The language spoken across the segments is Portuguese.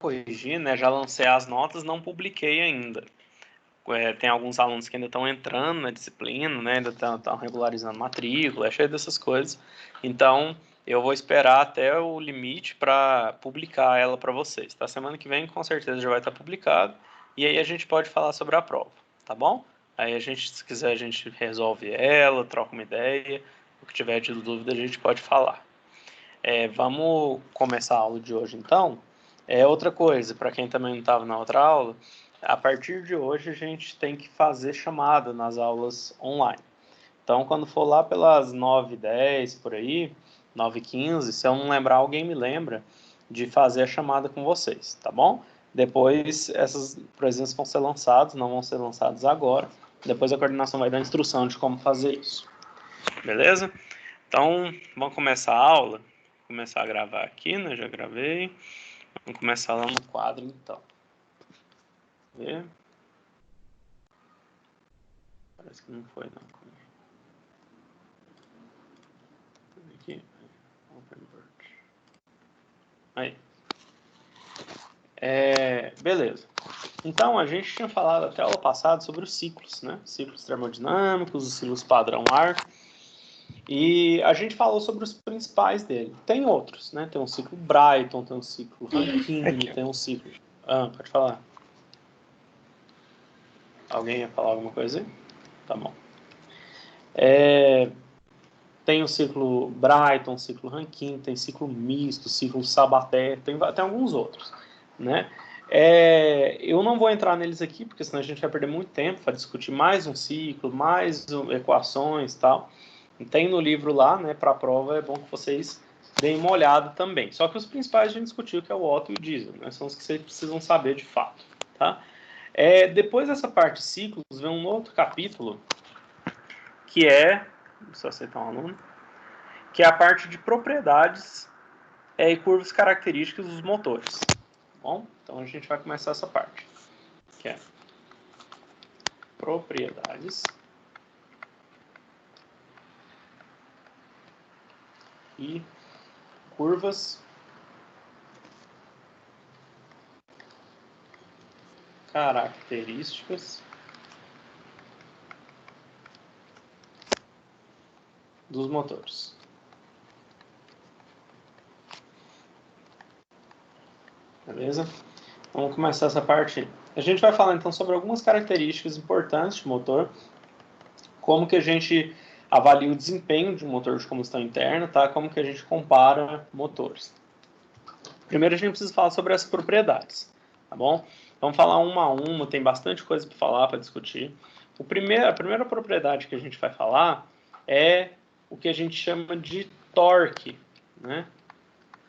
corrigir, né? Já lancei as notas, não publiquei ainda. Tem alguns alunos que ainda estão entrando na disciplina, né? Ainda estão regularizando matrícula, é cheio dessas coisas. Então, eu vou esperar até o limite para publicar ela para vocês, tá? Semana que vem, com certeza, já vai estar publicado. E aí a gente pode falar sobre a prova, tá bom? Aí a gente, se quiser, a gente resolve ela, troca uma ideia. O que tiver de dúvida, a gente pode falar. Vamos começar a aula de hoje, então. Outra coisa, para quem também não estava na outra aula, a partir de hoje a gente tem que fazer chamada nas aulas online. Então, quando for lá pelas 9h10, por aí, 9h15, se eu não lembrar, alguém me lembra de fazer a chamada com vocês, tá bom? Depois, essas presenças vão ser lançadas, não vão ser lançadas agora. Depois a coordenação vai dar instrução de como fazer isso. Beleza? Então, vamos começar a aula. Vou começar a gravar aqui, né? Já gravei. Vamos começar lá no quadro, então. Ver. Parece que não foi, não. Aqui. Aí. Beleza. Então, a gente tinha falado até a aula passada sobre os ciclos, né? Ciclos termodinâmicos, os ciclos padrão ar. E a gente falou sobre os principais dele. Tem outros, né? Tem um ciclo Brayton, tem um ciclo Rankine, tem um ciclo... pode falar. Alguém ia falar alguma coisa aí? Tá bom. Tem o ciclo Brayton, ciclo Rankine, tem ciclo misto, ciclo Sabaté, tem alguns outros, né? Eu não vou entrar neles aqui, porque senão a gente vai perder muito tempo para discutir mais um ciclo, mais equações e tal. Tem no livro lá, né, para a prova, é bom que vocês deem uma olhada também. Só que os principais a gente discutiu, que é o Otto e o Diesel, né? São os que vocês precisam saber de fato, tá? Depois dessa parte de ciclos, vem um outro capítulo, que deixa eu aceitar um aluno, que é a parte de propriedades e curvas características dos motores. Tá bom? Então a gente vai começar essa parte, que é propriedades e curvas características dos motores. Beleza? Vamos começar essa parte. A gente vai falar então sobre algumas características importantes de motor, como que a gente avalia o desempenho de um motor de combustão interna, tá? Como que a gente compara motores. Primeiro a gente precisa falar sobre as propriedades, tá bom? Vamos falar uma a uma, tem bastante coisa para falar, para discutir. A primeira propriedade que a gente vai falar é o que a gente chama de torque, né?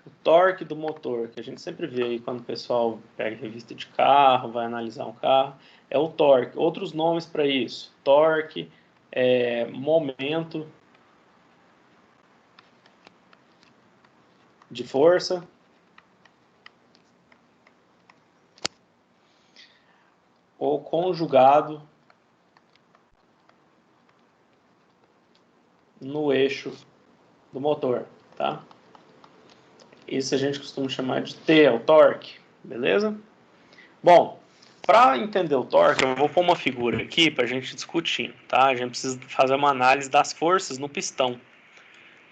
O torque do motor, que a gente sempre vê aí quando o pessoal pega revista de carro, vai analisar um carro, é o torque. Outros nomes para isso, torque, momento de força, ou conjugado no eixo do motor, tá? Isso a gente costuma chamar de T, o torque, beleza? Bom, para entender o torque, eu vou pôr uma figura aqui para a gente discutir, tá? A gente precisa fazer uma análise das forças no pistão.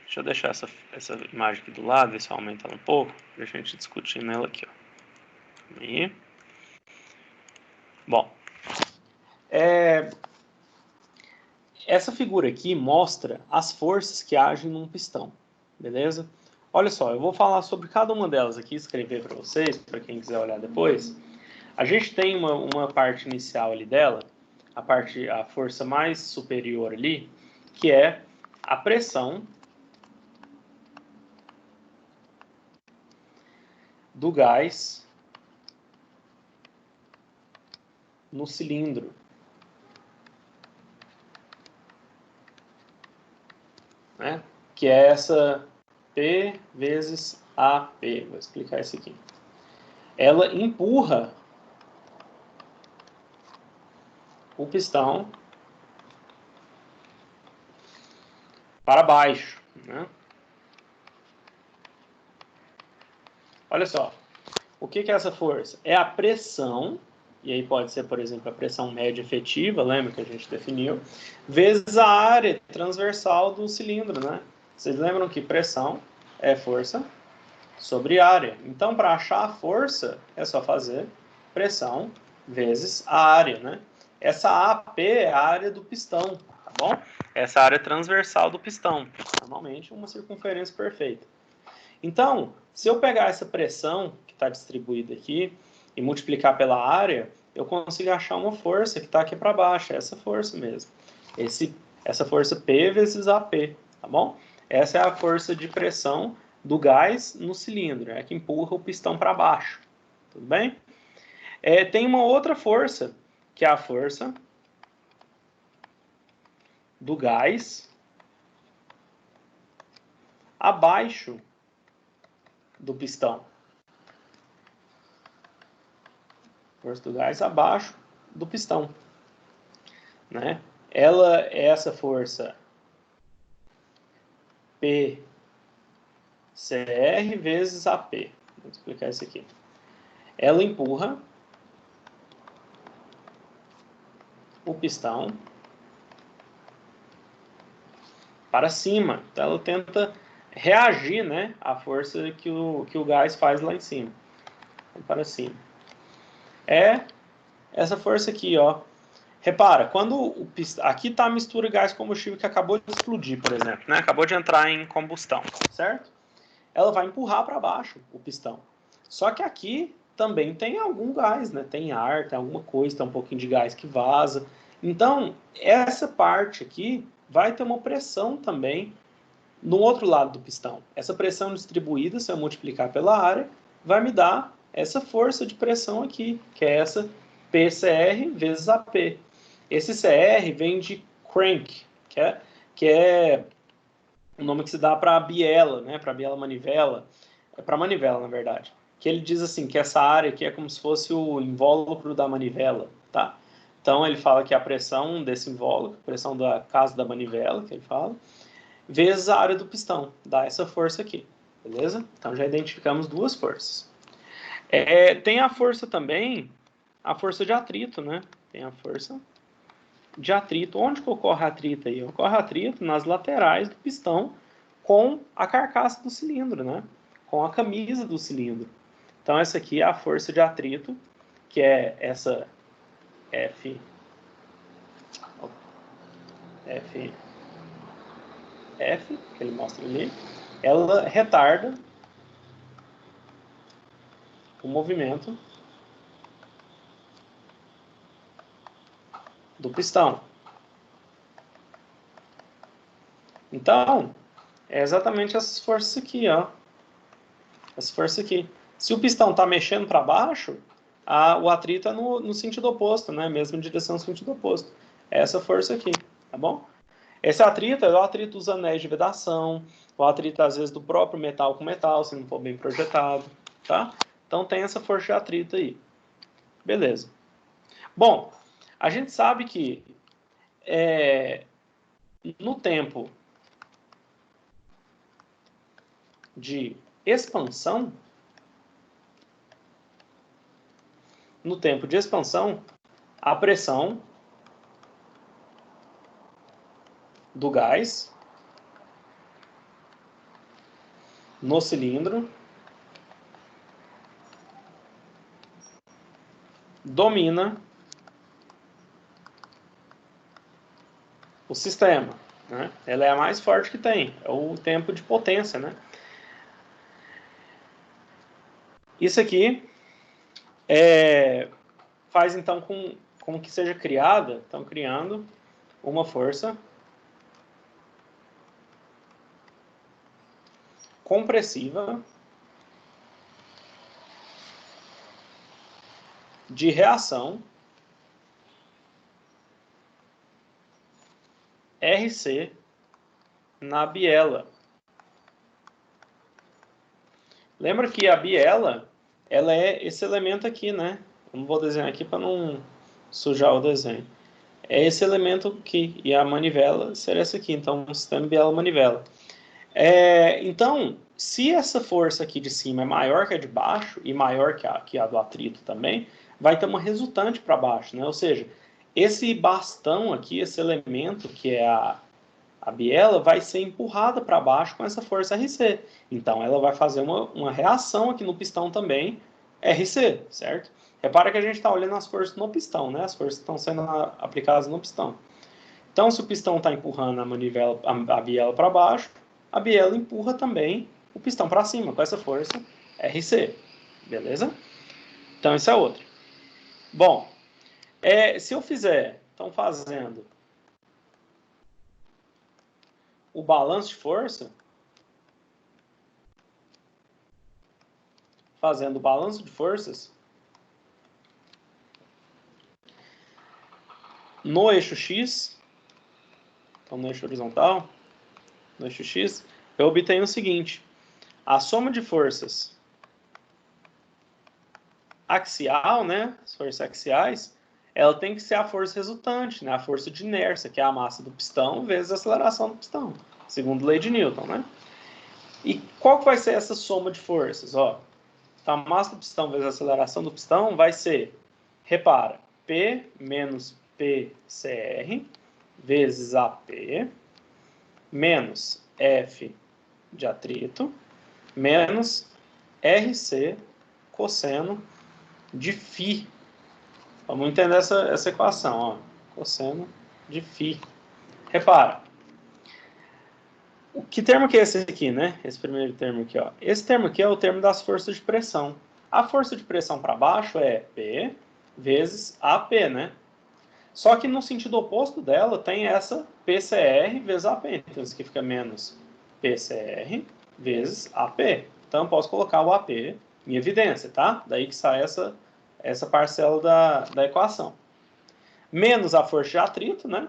Deixa eu deixar essa imagem aqui do lado, ver se aumenta ela um pouco, para a gente discutir nela aqui, ó. Aí. Bom, essa figura aqui mostra as forças que agem num pistão, beleza? Olha só, eu vou falar sobre cada uma delas aqui, escrever para vocês, para quem quiser olhar depois. A gente tem uma parte inicial ali dela, a força mais superior ali, que é a pressão do gás no cilindro. Né? Que é essa P vezes AP. Vou explicar isso aqui. Ela empurra o pistão para baixo. Né? Olha só. O que é essa força? É a pressão, e aí pode ser, por exemplo, a pressão média efetiva, lembra que a gente definiu, vezes a área transversal do cilindro, né? Vocês lembram que pressão é força sobre área. Então, para achar a força, é só fazer pressão vezes a área, né? Essa AP é a área do pistão, tá bom? Essa área transversal do pistão, normalmente uma circunferência perfeita. Então, se eu pegar essa pressão que está distribuída aqui e multiplicar pela área, eu consigo achar uma força que está aqui para baixo, essa força mesmo. Essa força P vezes AP, tá bom? Essa é a força de pressão do gás no cilindro, é que empurra o pistão para baixo, tudo bem? Tem uma outra força, que é a força do gás abaixo do pistão. Força do gás abaixo do pistão, né? Ela é essa força PCR vezes AP. Vou explicar isso aqui. Ela empurra o pistão para cima. Então ela tenta reagir, né, à força que o gás faz lá em cima. Então, para cima. É essa força aqui, ó. Repara, quando aqui está a mistura gás-combustível que acabou de explodir, por exemplo, né? Acabou de entrar em combustão, certo? Ela vai empurrar para baixo o pistão. Só que aqui também tem algum gás, né? Tem ar, tem alguma coisa, tem um pouquinho de gás que vaza. Então, essa parte aqui vai ter uma pressão também no outro lado do pistão. Essa pressão distribuída, se eu multiplicar pela área, vai me dar essa força de pressão aqui, que é essa PCR vezes AP. Esse CR vem de crank, que é o nome que se dá para a biela, né? Para a biela manivela. É para manivela, na verdade. Que ele diz assim, que essa área aqui é como se fosse o invólucro da manivela, tá? Então ele fala que a pressão desse invólucro, pressão da casa da manivela, que ele fala, vezes a área do pistão, dá essa força aqui, beleza? Então já identificamos duas forças. Tem a força também, a força de atrito, né? Tem a força de atrito. Onde que ocorre atrito aí? Ocorre atrito nas laterais do pistão com a carcaça do cilindro, né? Com a camisa do cilindro. Então essa aqui é a força de atrito, que é essa F, que ele mostra ali. Ela retarda o movimento do pistão. Então, é exatamente essas forças aqui, ó. Essa força aqui. Se o pistão está mexendo para baixo, o atrito é no sentido oposto, né? Mesma direção no sentido oposto. É essa força aqui, tá bom? Esse atrito é o atrito dos anéis de vedação, o atrito, às vezes, do próprio metal com metal, se não for bem projetado, tá? Então, tem essa força de atrito aí. Beleza. Bom, a gente sabe que no tempo de expansão, a pressão do gás no cilindro domina o sistema, né? Ela é a mais forte que tem, é o tempo de potência, né? Isso aqui faz então com que seja criada, estão criando uma força compressiva de reação RC na biela. Lembra que a biela, ela é esse elemento aqui, né? Eu não vou desenhar aqui para não sujar o desenho. É esse elemento aqui, e a manivela será essa aqui, então um sistema biela-manivela. Então, se essa força aqui de cima é maior que a de baixo e maior que a do atrito também, vai ter uma resultante para baixo, né? Ou seja, esse bastão aqui, esse elemento que é a biela, vai ser empurrada para baixo com essa força RC. Então, ela vai fazer uma reação aqui no pistão também, RC, certo? Repara que a gente está olhando as forças no pistão, né? As forças que estão sendo aplicadas no pistão. Então, se o pistão está empurrando a biela para baixo, a biela empurra também o pistão para cima, com essa força RC. Beleza? Então, isso é outro. Bom, se eu fizer, então fazendo o balanço de força, fazendo o balanço de forças no eixo X, então no eixo horizontal, no eixo X, eu obtenho o seguinte: a soma de forças axial, né, as forças axiais, ela tem que ser a força resultante, né, a força de inércia, que é a massa do pistão vezes a aceleração do pistão, segundo a lei de Newton, né? E qual que vai ser essa soma de forças? Ó, então, a massa do pistão vezes a aceleração do pistão vai ser, repara, P menos PCR vezes AP menos F de atrito menos RC cosseno de φ. Vamos entender essa equação, ó. Cosseno de φ. Repara. Que termo que é esse aqui, né? Esse primeiro termo aqui, ó. Esse termo aqui é o termo das forças de pressão. A força de pressão para baixo é P vezes AP, né? Só que no sentido oposto dela tem essa PCR vezes AP. Então isso aqui fica menos PCR vezes AP. Então eu posso colocar o AP em evidência, tá? Daí que sai essa parcela da equação. Menos a força de atrito, né?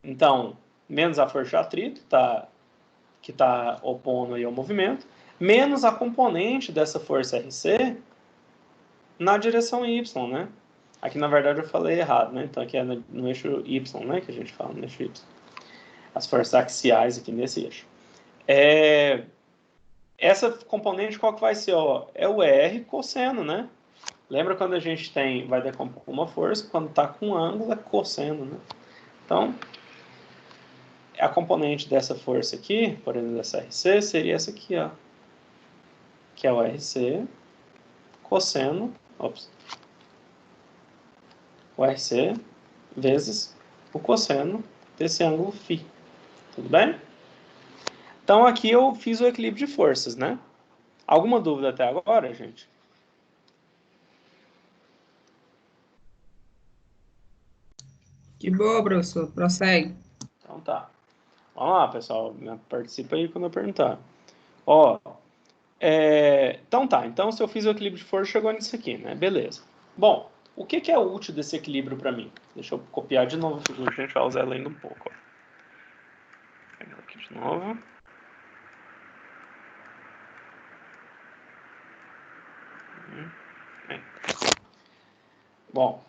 Então, menos a força de atrito, que está opondo aí ao movimento, menos a componente dessa força RC na direção Y, né? Aqui, na verdade, eu falei errado, né? Então, aqui é no eixo Y, né? Que a gente fala no eixo Y. As forças axiais aqui nesse eixo. Essa componente, qual que vai ser? Ó? É o R cosseno, né? Lembra quando a gente vai decompor uma força, quando está com ângulo, é cosseno, né? Então, a componente dessa força aqui, por exemplo, dessa RC, seria essa aqui, ó. Que é o RC cosseno, o RC vezes o cosseno desse ângulo φ. Tudo bem? Então, aqui eu fiz o equilíbrio de forças, né? Alguma dúvida até agora, gente? De boa, professor. Prossegue. Então tá. Vamos lá, pessoal. Participa aí quando eu perguntar. Ó, então tá. Então, se eu fiz o equilíbrio de força, chegou nisso aqui, né? Beleza. Bom, o que é útil desse equilíbrio para mim? Deixa eu copiar de novo a figura, a gente vai usar ela ainda um pouco. Ó. Vou pegar aqui de novo. Bom,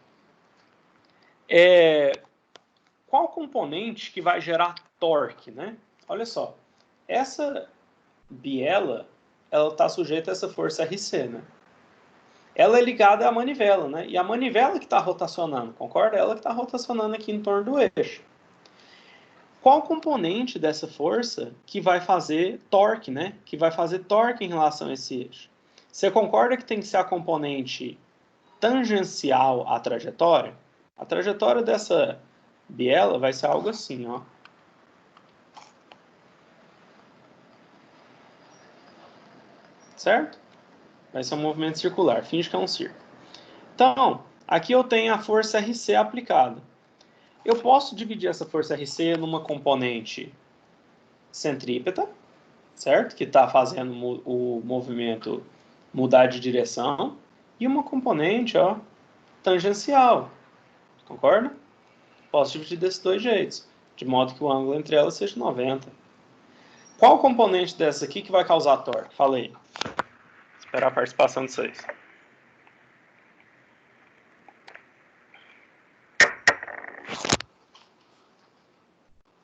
qual componente que vai gerar torque, né? Olha só, essa biela, ela está sujeita a essa força RC, né? Ela é ligada à manivela, né? E a manivela que está rotacionando, concorda? Ela que está rotacionando aqui em torno do eixo. Qual componente dessa força que vai fazer torque, né? Que vai fazer torque em relação a esse eixo? Você concorda que tem que ser a componente tangencial à trajetória? A trajetória dessa biela vai ser algo assim, ó. Certo? Vai ser um movimento circular. Finge que é um círculo. Então, aqui eu tenho a força RC aplicada. Eu posso dividir essa força RC numa componente centrípeta, certo? Que está fazendo o movimento mudar de direção. E uma componente, ó, tangencial. Concorda? Posso dividir desses dois jeitos, de modo que o ângulo entre elas seja 90. Qual componente dessa aqui que vai causar torque? Falei. Esperar a participação de vocês.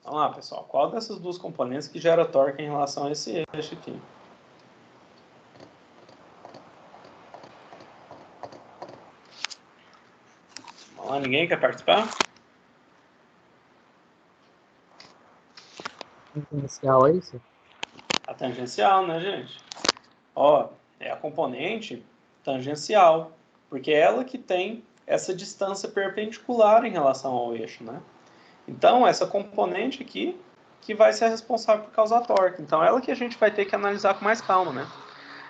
Vamos Vamos lá, pessoal. Qual dessas duas componentes que gera torque em relação a esse eixo aqui? Vamos lá, ninguém quer participar? Tangencial, é isso? A tangencial, né, gente? Ó, é a componente tangencial, porque é ela que tem essa distância perpendicular em relação ao eixo, né? Então, essa componente aqui que vai ser responsável por causar torque. Então, ela que a gente vai ter que analisar com mais calma, né?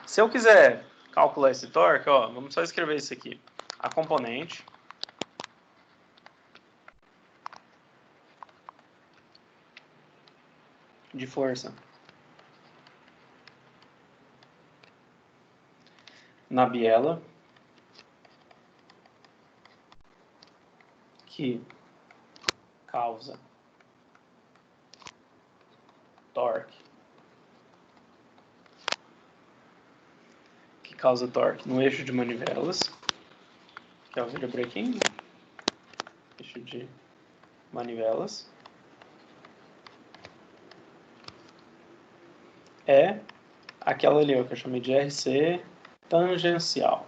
Se eu quiser calcular esse torque, ó, vamos só escrever isso aqui. A componente de força na biela que causa torque. Que causa torque no eixo de manivelas, que é o virabrequim, né? Eixo de manivelas. É aquela ali, ó, que eu chamei de RC tangencial.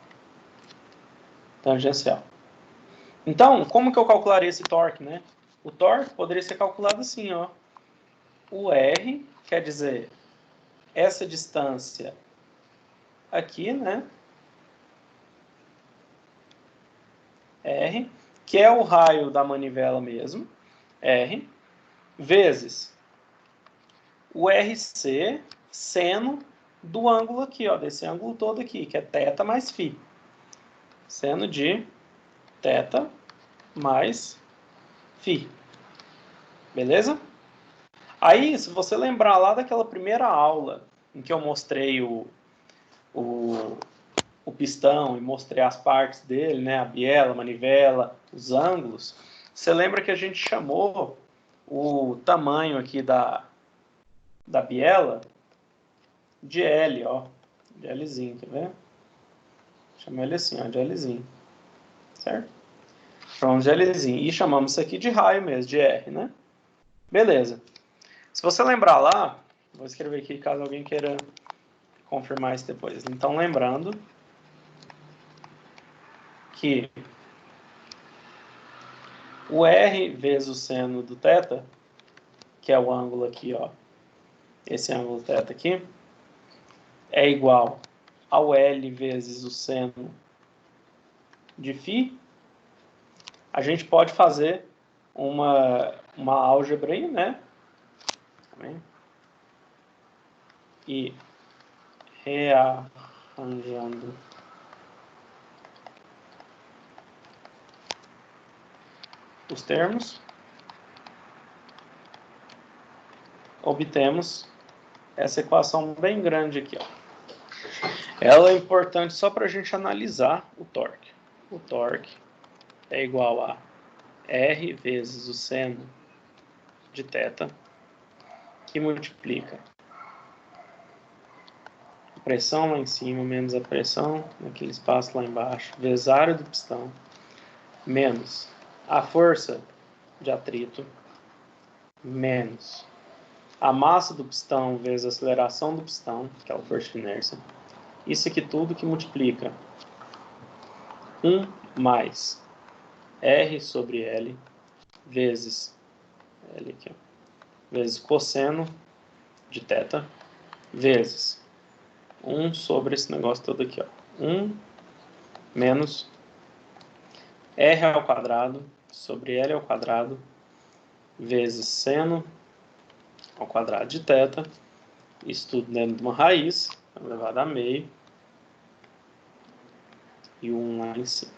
Tangencial. Então, como que eu calcularia esse torque, né? O torque poderia ser calculado assim, ó. O R quer dizer essa distância aqui, né? R, que é o raio da manivela mesmo, R, vezes o RC seno do ângulo aqui, ó, desse ângulo todo aqui, que é θ mais φ. Seno de θ mais φ. Beleza? Aí, se você lembrar lá daquela primeira aula em que eu mostrei o pistão e mostrei as partes dele, né, a biela, a manivela, os ângulos, você lembra que a gente chamou o tamanho aqui da biela de L, ó, de Lzinho, quer ver? Chamou ele assim, ó, de Lzinho, certo? Chamamos de Lzinho, e chamamos isso aqui de raio mesmo, de R, né? Beleza. Se você lembrar lá, vou escrever aqui caso alguém queira confirmar isso depois. Então, lembrando que o R vezes o seno do θ, que é o ângulo aqui, ó, esse ângulo θ aqui, é igual ao L vezes o seno de φ. A gente pode fazer uma álgebra aí, né? E rearranjando os termos, obtemos essa equação bem grande aqui, ó. Ela é importante só para a gente analisar o torque. O torque é igual a R vezes o seno de θ, que multiplica a pressão lá em cima menos a pressão naquele espaço lá embaixo, vezes a área do pistão, menos a força de atrito, menos a massa do pistão vezes a aceleração do pistão, que é a força de inércia. Isso aqui tudo que multiplica 1 mais R sobre L vezes L aqui, ó, vezes cosseno de θ vezes 1 sobre esse negócio todo aqui, ó. 1 menos R ao quadrado sobre L ao quadrado vezes seno ao quadrado de θ. Isso tudo dentro de uma raiz, elevado a meio. E 1 lá em cima.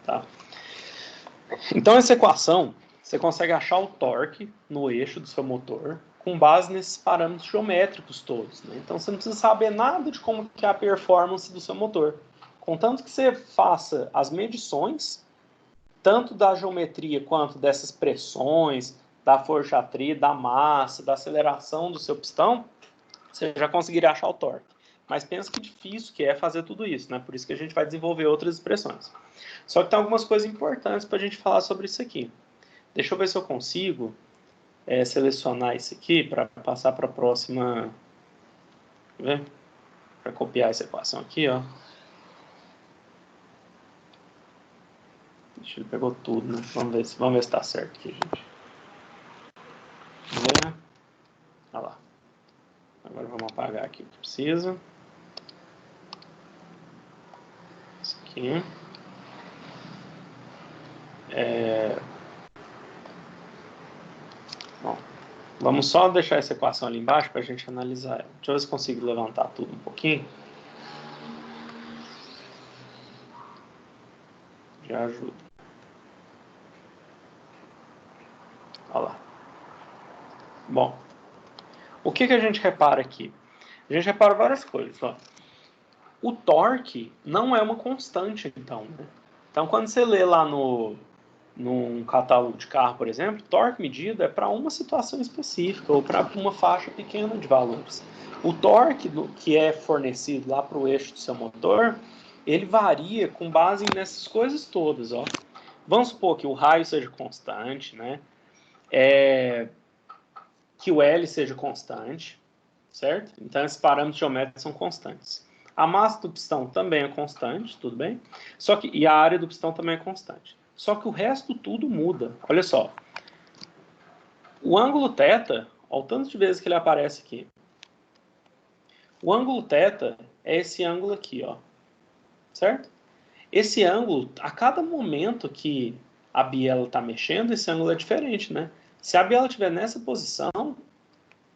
Tá? Então, essa equação, você consegue achar o torque no eixo do seu motor com base nesses parâmetros geométricos todos, né? Então, você não precisa saber nada de como que é a performance do seu motor. Contanto que você faça as medições, tanto da geometria quanto dessas pressões, da força de atrito, da massa, da aceleração do seu pistão, você já conseguiria achar o torque. Mas pensa que difícil que é fazer tudo isso, né? Por isso que a gente vai desenvolver outras expressões. Só que tem algumas coisas importantes para a gente falar sobre isso aqui. Deixa eu ver se eu consigo selecionar esse aqui para passar para a próxima. Para copiar essa equação aqui, ó. Ele pegou tudo, né? Vamos ver se está certo aqui, gente. Vamos ver, né? Olha lá. Agora vamos apagar aqui o que precisa. Isso aqui. Bom, vamos só deixar essa equação ali embaixo para a gente analisar ela. Deixa eu ver se consigo levantar tudo um pouquinho. Já ajuda. Olha lá. Bom, o que a gente repara aqui? A gente repara várias coisas. Ó. O torque não é uma constante, então. Né? Então, quando você lê lá num catálogo de carro, por exemplo, torque medido é para uma situação específica ou para uma faixa pequena de valores. O torque que é fornecido lá para o eixo do seu motor, ele varia com base nessas coisas todas. Ó. Vamos supor que o raio seja constante, né? Que o L seja constante, certo? Então, esses parâmetros geométricos são constantes. A massa do pistão também é constante, tudo bem? E a área do pistão também é constante. Só que o resto tudo muda. Olha só. O ângulo θ, olha o tanto de vezes que ele aparece aqui. O ângulo θ é esse ângulo aqui, ó. Certo? Esse ângulo, a cada momento que a biela está mexendo, esse ângulo é diferente, né? Se a biela estiver nessa posição,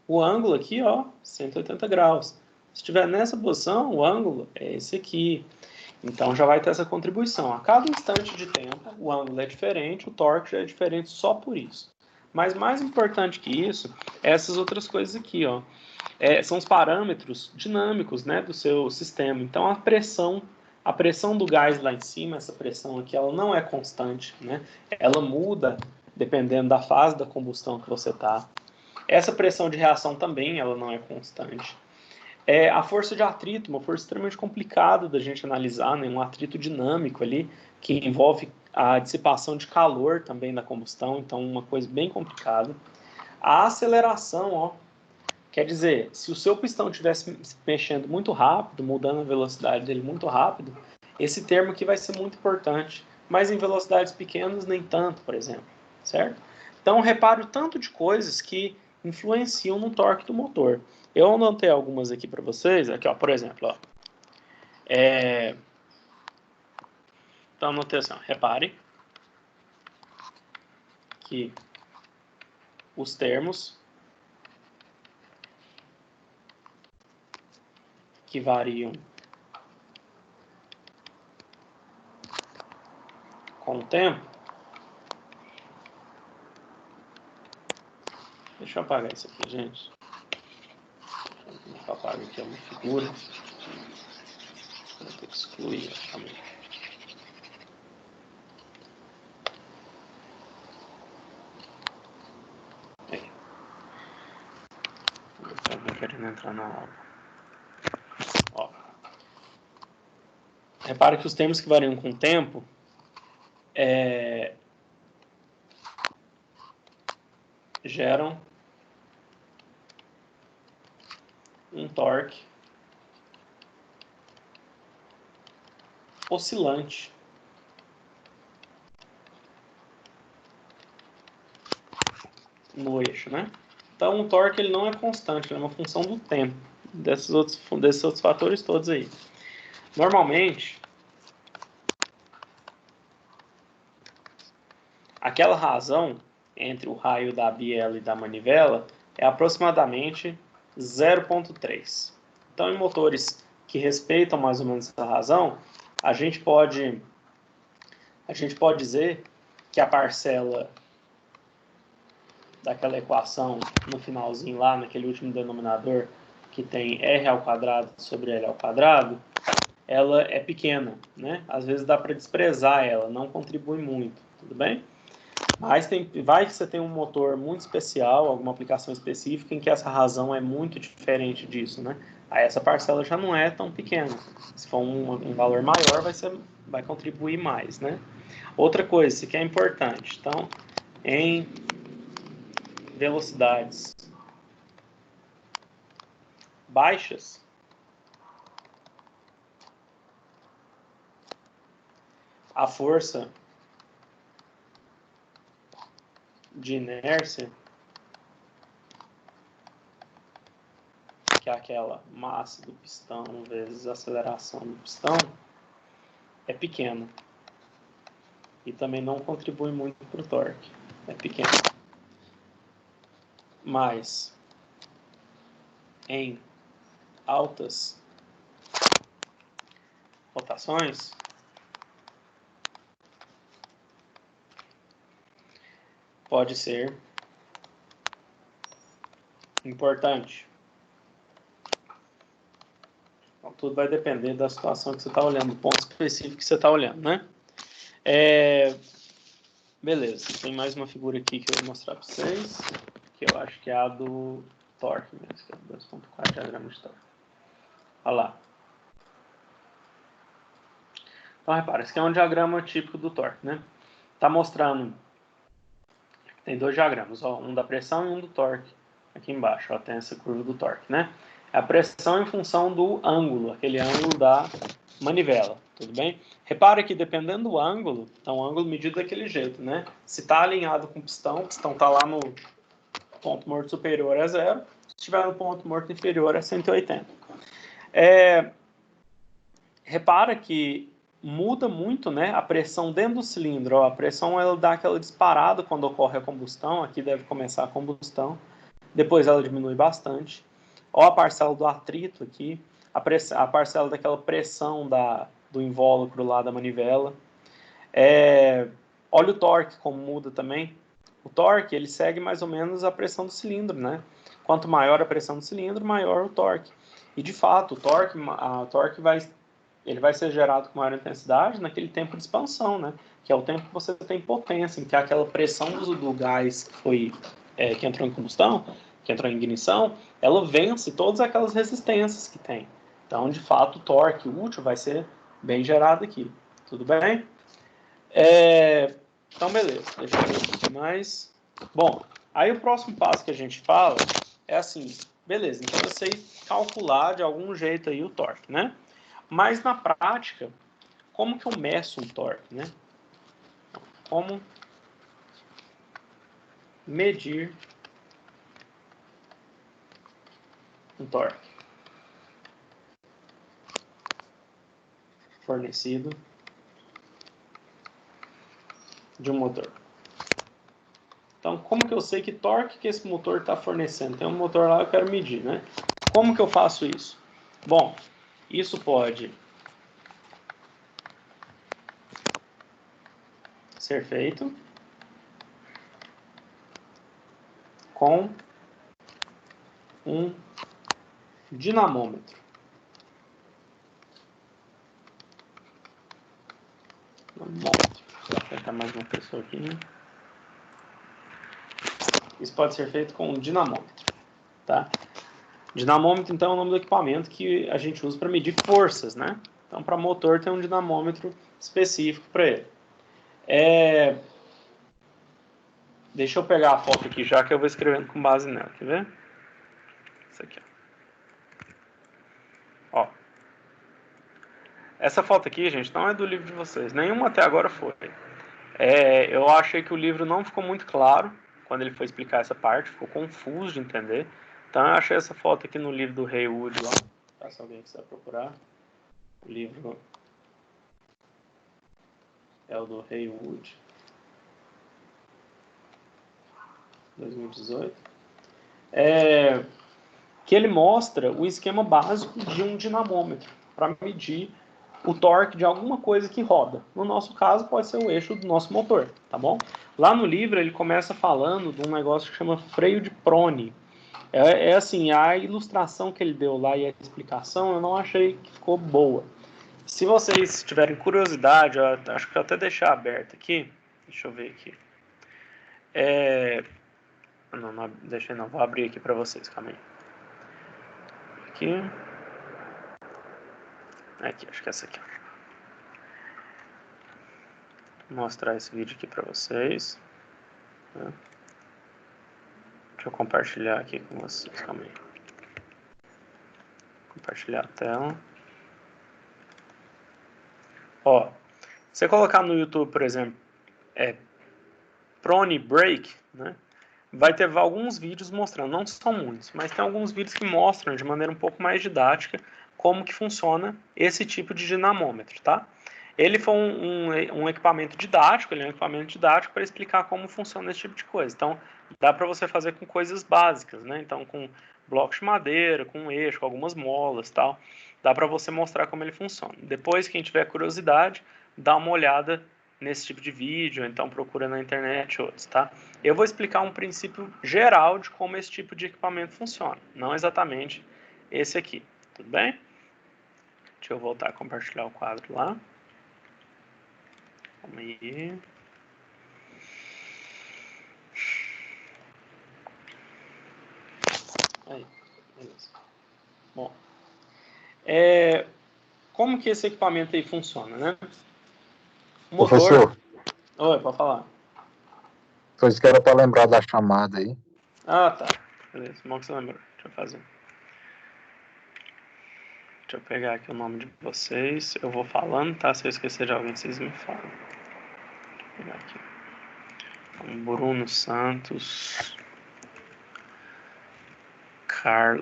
o ângulo aqui, ó, 180 graus. Se estiver nessa posição, o ângulo é esse aqui. Então, já vai ter essa contribuição. A cada instante de tempo, o ângulo é diferente, o torque já é diferente só por isso. Mas mais importante que isso, é essas outras coisas aqui, ó. São os parâmetros dinâmicos, né, do seu sistema. Então, a pressão do gás lá em cima, essa pressão aqui, ela não é constante, né? Ela muda dependendo da fase da combustão que você está. Essa pressão de reação também, ela não é constante. A força de atrito, uma força extremamente complicada da gente analisar, né? Um atrito dinâmico ali, que envolve a dissipação de calor também da combustão, então uma coisa bem complicada. A aceleração, ó, quer dizer, se o seu pistão estivesse mexendo muito rápido, mudando a velocidade dele muito rápido, esse termo aqui vai ser muito importante, mas em velocidades pequenas nem tanto, por exemplo, certo? Então, repare o tanto de coisas que influenciam no torque do motor. Eu anotei algumas aqui para vocês, aqui, ó, por exemplo, ó. Então, anotei assim, ó, repare que os termos que variam com o tempo. Deixa eu apagar isso aqui, gente. Deixa eu apagar aqui uma figura. Vou ter que excluir também. Estou querendo entrar na aula. Ó. Repare que os termos que variam com o tempo geram um torque oscilante. No eixo, né? Então, o torque ele não é constante, ele é uma função do tempo, desses outros fatores todos aí. Normalmente, aquela razão entre o raio da biela e da manivela é aproximadamente 0,3. Então, em motores que respeitam mais ou menos essa razão, a gente pode dizer que a parcela daquela equação no finalzinho lá, naquele último denominador, que tem R ao quadrado sobre L ao quadrado, ela é pequena, né? Às vezes dá para desprezar ela, não contribui muito, tudo bem? Mas vai que você tem um motor muito especial, alguma aplicação específica em que essa razão é muito diferente disso, né? Aí essa parcela já não é tão pequena. Se for um valor maior, vai contribuir mais, né? Outra coisa, isso aqui é importante. Então, em velocidades baixas, a força de inércia, que é aquela massa do pistão vezes a aceleração do pistão, é pequena. E também não contribui muito para o torque. É pequeno. Mas em altas rotações, pode ser importante. Então, tudo vai depender da situação que você está olhando, do ponto específico que você está olhando, né? Beleza, tem mais uma figura aqui que eu vou mostrar para vocês, que eu acho que é a do torque mesmo, que é o 2.4 diagrama de torque. Olha lá. Então, repara, esse aqui é um diagrama típico do torque, né? Está mostrando, tem dois diagramas, ó, um da pressão e um do torque. Aqui embaixo, ó, tem essa curva do torque, né? A pressão em função do ângulo, aquele ângulo da manivela, tudo bem? Repara que dependendo do ângulo, então o ângulo medido daquele jeito, né? Se está alinhado com o pistão está lá no ponto morto superior a 0, se estiver no ponto morto inferior a 180. Repara que muda muito, né, a pressão dentro do cilindro. Ó, a pressão ela dá aquela disparada quando ocorre a combustão, aqui deve começar a combustão, depois ela diminui bastante. Ó a parcela do atrito aqui, a parcela daquela pressão do invólucro lá da manivela. Olha o torque como muda também. O torque ele segue mais ou menos a pressão do cilindro, né? Quanto maior a pressão do cilindro, maior o torque. E de fato, o torque vai ser gerado com maior intensidade naquele tempo de expansão, né? Que é o tempo que você tem potência, em que aquela pressão do gás que entrou em combustão, que entrou em ignição, ela vence todas aquelas resistências que tem. Então, de fato, o torque útil vai ser bem gerado aqui. Tudo bem? Então, beleza. Deixa eu ver aqui mais. Bom, aí o próximo passo que a gente fala é assim, beleza, então eu sei calcular de algum jeito aí o torque, né? Mas na prática, como que eu meço um torque, né? Como medir um torque fornecido de um motor? Então, como que eu sei que torque que esse motor está fornecendo? Tem um motor lá, eu quero medir, né? Como que eu faço isso? Bom, isso pode ser feito com um dinamômetro. Vou apertar mais uma pessoa aqui. Isso pode ser feito com um dinamômetro, tá? Dinamômetro, então, é o nome do equipamento que a gente usa para medir forças, né? Então, para motor tem um dinamômetro específico para ele. Deixa eu pegar a foto aqui já que eu vou escrevendo com base nela, quer ver? Isso aqui, ó. Essa foto aqui, gente, não é do livro de vocês. Nenhuma até agora foi. Eu achei que o livro não ficou muito claro quando ele foi explicar essa parte, ficou confuso de entender. Então eu achei essa foto aqui no livro do Haywood lá, tá? Se alguém quiser procurar. O livro é o do Haywood, 2018. Que ele mostra o esquema básico de um dinamômetro para medir o torque de alguma coisa que roda. No nosso caso, pode ser o eixo do nosso motor, tá bom? Lá no livro, ele começa falando de um negócio que chama freio de prone. Assim, a ilustração que ele deu lá e a explicação, eu não achei que ficou boa. Se vocês tiverem curiosidade, eu acho que eu até deixar aberto aqui. Deixa eu ver aqui. Não, deixei não. Vou abrir aqui para vocês, calma aí. Aqui, acho que é essa aqui. Vou mostrar esse vídeo aqui para vocês. né? Deixa eu compartilhar aqui com vocês, calma aí. Compartilhar a tela. Ó, você colocar no YouTube, por exemplo, Prone Break, né? Vai ter alguns vídeos mostrando, não são muitos, mas tem alguns vídeos que mostram de maneira um pouco mais didática como que funciona esse tipo de dinamômetro, tá? Ele foi um equipamento didático, ele é um equipamento didático para explicar como funciona esse tipo de coisa. Então, dá para você fazer com coisas básicas, né? Então, com blocos de madeira, com eixo, com algumas molas, tal. Dá para você mostrar como ele funciona. Depois, quem tiver curiosidade, dá uma olhada nesse tipo de vídeo, então procura na internet outros, tá? Eu vou explicar um princípio geral de como esse tipo de equipamento funciona, não exatamente esse aqui, tudo bem? Deixa eu voltar a compartilhar o quadro lá. Calma aí. Aí, beleza. Bom, como que esse equipamento aí funciona, né? O motor... Professor, Oi, pode falar. foi isso que era para lembrar da chamada aí. Ah, tá. Beleza, bom que você lembrou. Deixa eu fazer. Deixa eu pegar aqui o nome de vocês. Eu vou falando, tá? Se eu esquecer de alguém, vocês me falam. Deixa eu pegar aqui. Bruno Santos.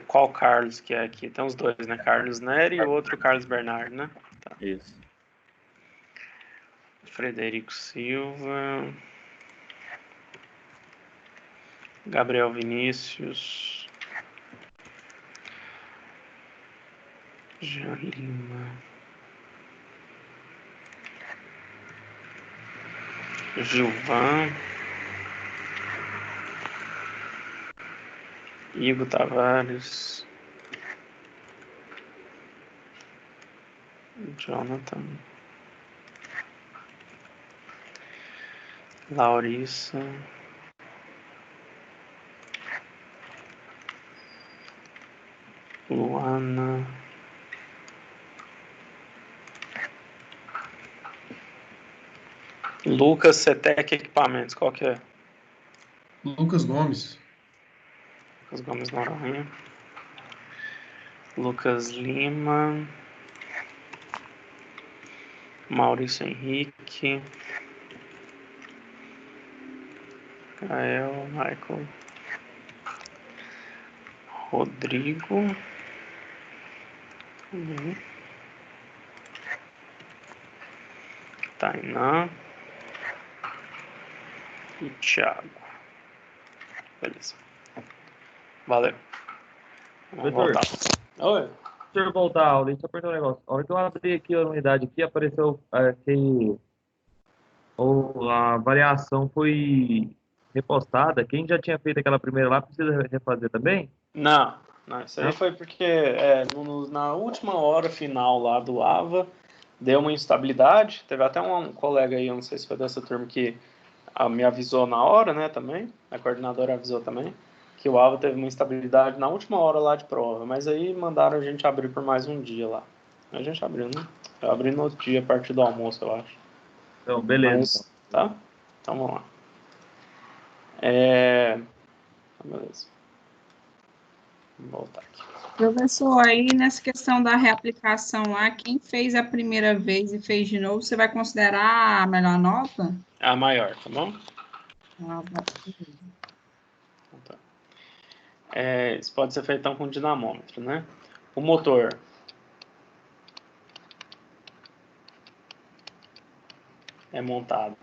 Qual Carlos que é aqui? Tem os dois, né? Carlos Neri e o outro Carlos Bernardo, né? Tá. Isso. Frederico Silva. Gabriel Vinícius. Jean Lima. Gilvan. Igor Tavares. Jonathan. Laurissa. Luana. Lucas Cetec Equipamentos, qual que é? Lucas Gomes. Lucas Gomes Noronha. Lucas Lima. Maurício Henrique. Gael, Michael. Rodrigo. Tainá. E Thiago. Beleza. Valeu. Vamos Doutor, voltar. Oi. deixa eu voltar à aula, deixa eu perguntar um negócio. A hora que eu abri aqui a unidade aqui, apareceu que a variação foi repostada. Quem já tinha feito aquela primeira lá precisa refazer também? Não, isso aí Não? foi porque na última hora final lá do AVA deu uma instabilidade. Teve até um colega aí, eu não sei se foi dessa turma, que me avisou na hora, né, também. A coordenadora avisou também que o AVA teve uma instabilidade na última hora lá de prova. Mas aí mandaram a gente abrir por mais um dia lá. A gente abriu, né? Eu abri no outro dia, a partir do almoço, eu acho. Então, beleza. Mas, tá? Então vamos lá. Beleza. Vamos voltar aqui. Professor, aí nessa questão da reaplicação lá, quem fez a primeira vez e fez de novo, você vai considerar a melhor nota? A maior, tá bom? Tá. Isso pode ser feito então com dinamômetro, né? O motor é montado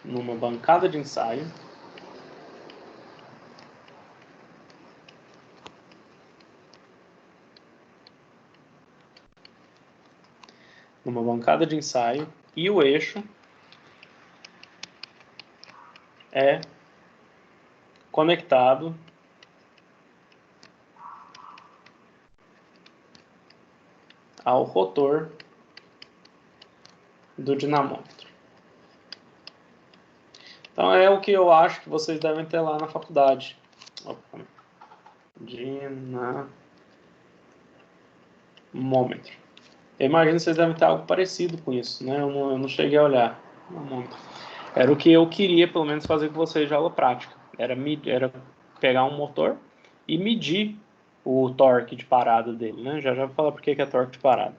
numa bancada de ensaio. Numa bancada de ensaio. E o eixo é conectado ao rotor do dinamômetro. Então é o que eu acho que vocês devem ter lá na faculdade. Opa. Dinamômetro. Eu imagino que vocês devem ter algo parecido com isso, né? Eu não cheguei a olhar. dinamômetro. Era o que eu queria, pelo menos, fazer com vocês de aula prática. Era pegar um motor e medir o torque de parada dele, né? Já vou falar por que é torque de parada.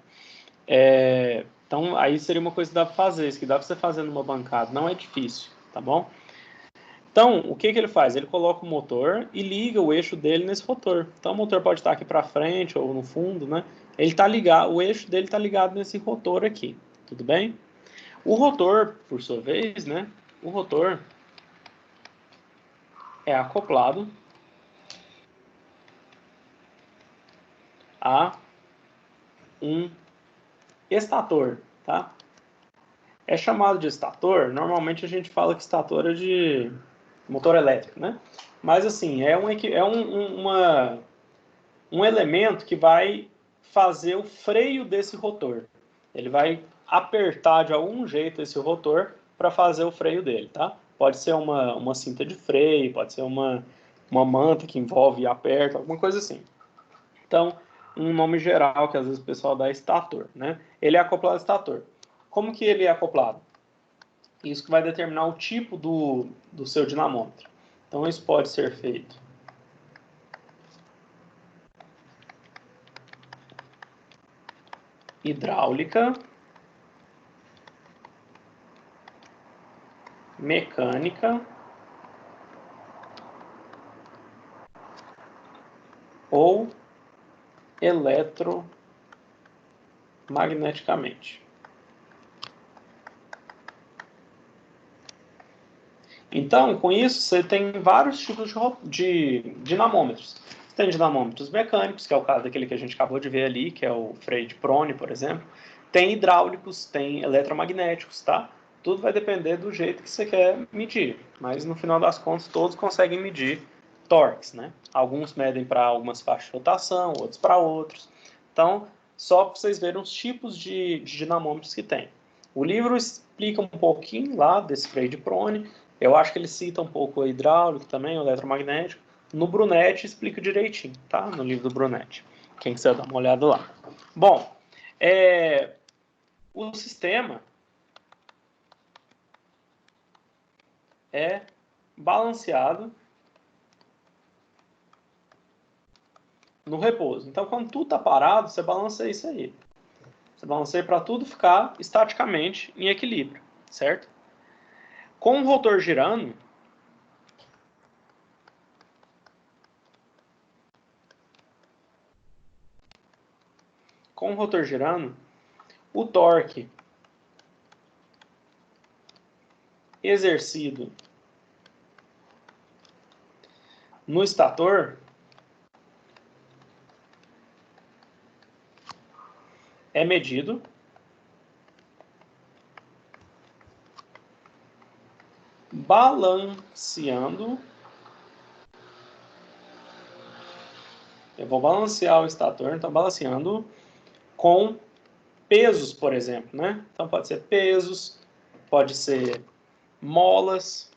Então, aí seria uma coisa que dá para fazer, isso que dá para você fazer numa bancada, não é difícil, tá bom? Então, o que ele faz? Ele coloca o motor e liga o eixo dele nesse rotor. Então, o motor pode estar aqui para frente ou no fundo, né? Ele está ligado, o eixo dele está ligado nesse rotor aqui, tudo bem? O rotor, por sua vez, né? O rotor é acoplado a um estator, tá? É chamado de estator, normalmente a gente fala que estator é de motor elétrico, né? Mas assim, é um elemento que vai fazer o freio desse rotor. Ele vai apertar de algum jeito esse rotor para fazer o freio dele, tá? Pode ser uma cinta de freio, pode ser uma manta que envolve e aperta, alguma coisa assim. Então, um nome geral que às vezes o pessoal dá é estator, né? Ele é acoplado a estator. Como que ele é acoplado? Isso que vai determinar o tipo do seu dinamômetro. Então, isso pode ser feito hidráulica, mecânica ou eletromagneticamente. Então, com isso, você tem vários tipos de dinamômetros. Você tem dinamômetros mecânicos, que é o caso daquele que a gente acabou de ver ali, que é o freio de Prone, por exemplo. Tem hidráulicos, tem eletromagnéticos, tá? Tudo vai depender do jeito que você quer medir. Mas, no final das contas, todos conseguem medir torques, né? Alguns medem para algumas faixas de rotação, outros para outros. Então, só para vocês verem os tipos de dinamômetros que tem. O livro explica um pouquinho lá desse freio de Prone. Eu acho que ele cita um pouco o hidráulico também, o eletromagnético. No Brunetti explica direitinho, tá? No livro do Brunetti. Quem quiser dar uma olhada lá. Bom, o sistema é balanceado no repouso. Então, quando tudo está parado, você balanceia isso aí. Você balanceia para tudo ficar estaticamente em equilíbrio, certo? Com o rotor girando, o torque exercido no estator é medido balanceando. Eu vou balancear o estator, então balanceando com pesos, por exemplo, né? Então pode ser pesos, pode ser molas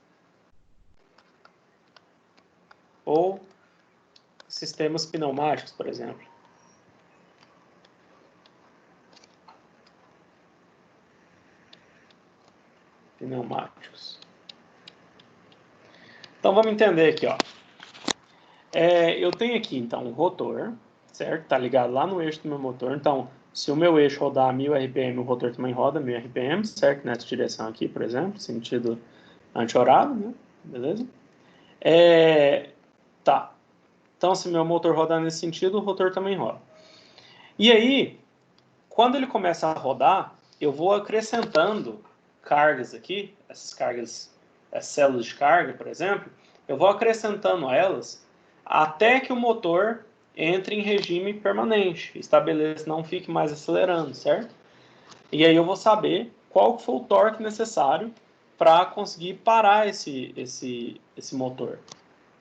ou sistemas pneumáticos, por exemplo. Pneumáticos. Então vamos entender aqui, ó. Eu tenho aqui, então, um rotor, certo? Tá ligado lá no eixo do meu motor. Então, se o meu eixo rodar 1000 RPM, o rotor também roda 1000 RPM, certo? Nessa direção aqui, por exemplo, sentido anti-horário, né? Beleza? Tá. Então, se meu motor rodar nesse sentido, o rotor também roda. E aí, quando ele começa a rodar, eu vou acrescentando cargas aqui, essas cargas, as células de carga, por exemplo, eu vou acrescentando elas até que o motor entre em regime permanente, estabeleça, não fique mais acelerando, certo? E aí eu vou saber qual foi o torque necessário para conseguir parar esse motor.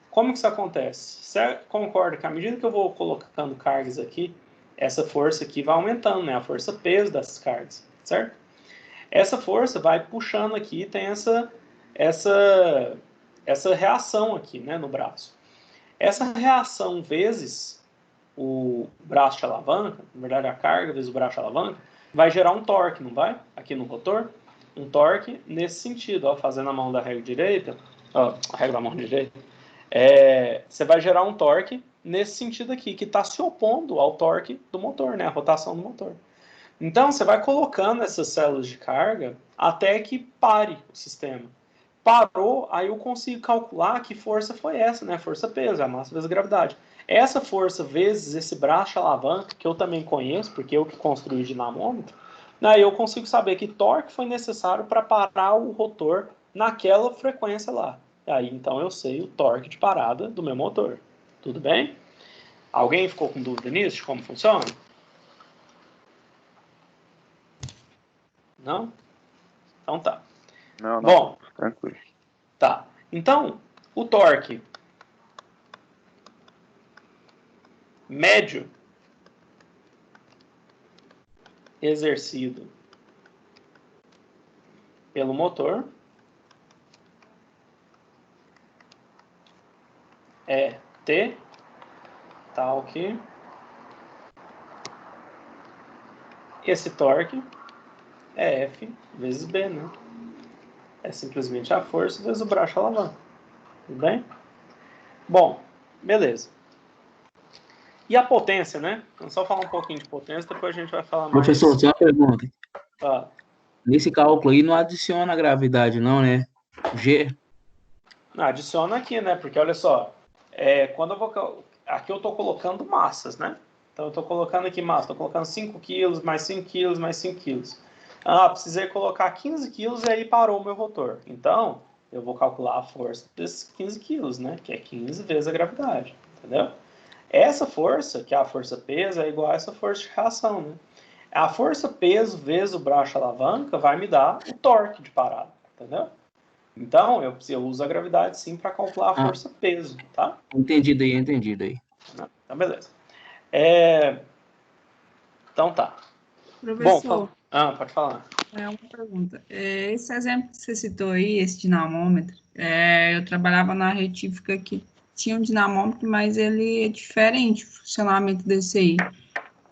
Como que isso acontece? Você concorda que à medida que eu vou colocando cargas aqui, essa força aqui vai aumentando, né? A força peso dessas cargas, certo? Essa força vai puxando aqui, tem essa reação aqui, né, no braço. Essa reação vezes o braço de alavanca, na verdade a carga vezes o braço de alavanca, vai gerar um torque, não vai? Aqui no rotor. um torque nesse sentido, ó, fazendo a mão da régua direita, ó, a régua da mão direita, você vai gerar um torque nesse sentido aqui, que está se opondo ao torque do motor, né, a rotação do motor. Então, você vai colocando essas células de carga até que pare o sistema. Parou, aí eu consigo calcular que força foi essa, né? Força-peso, a massa vezes a gravidade. Essa força vezes esse braço alavanca, que eu também conheço, porque eu que construí o dinamômetro, aí eu consigo saber que torque foi necessário para parar o rotor naquela frequência lá. Aí, então, eu sei o torque de parada do meu motor. Tudo bem? Alguém ficou com dúvida nisso, de como funciona? Não? Então tá. Não, Bom, tranquilo. tá. Então, o torque médio exercido pelo motor é T, tal que esse torque é F vezes B, né? É simplesmente a força vezes o braço alavanca. Tudo bem? Bom, beleza. E a potência, né? Vamos só falar um pouquinho de potência, depois a gente vai falar mais. Professor, tem uma pergunta. Ah, Nesse cálculo aí não adiciona a gravidade, não, né? G. adiciona aqui, né? Porque olha só, quando eu vou. Aqui eu estou colocando massas, né? Então eu estou colocando aqui massa, estou colocando 5 quilos, mais 5 quilos, mais 5 quilos. Ah, precisei colocar 15 quilos e aí parou o meu rotor. Então, eu vou calcular a força desses 15 quilos, né? Que é 15 vezes a gravidade, entendeu? Essa força, que é a força-peso, é igual a essa força de reação, né? A força-peso vezes o braço alavanca vai me dar o torque de parada, entendeu? Então, eu uso a gravidade sim para calcular a força-peso, tá? Entendido aí, entendido aí. Então, beleza. Então tá. Professor, Bom, pode falar. uma pergunta. Esse exemplo que você citou aí, esse dinamômetro, eu trabalhava na retífica que tinha um dinamômetro, mas ele é diferente, o funcionamento desse aí.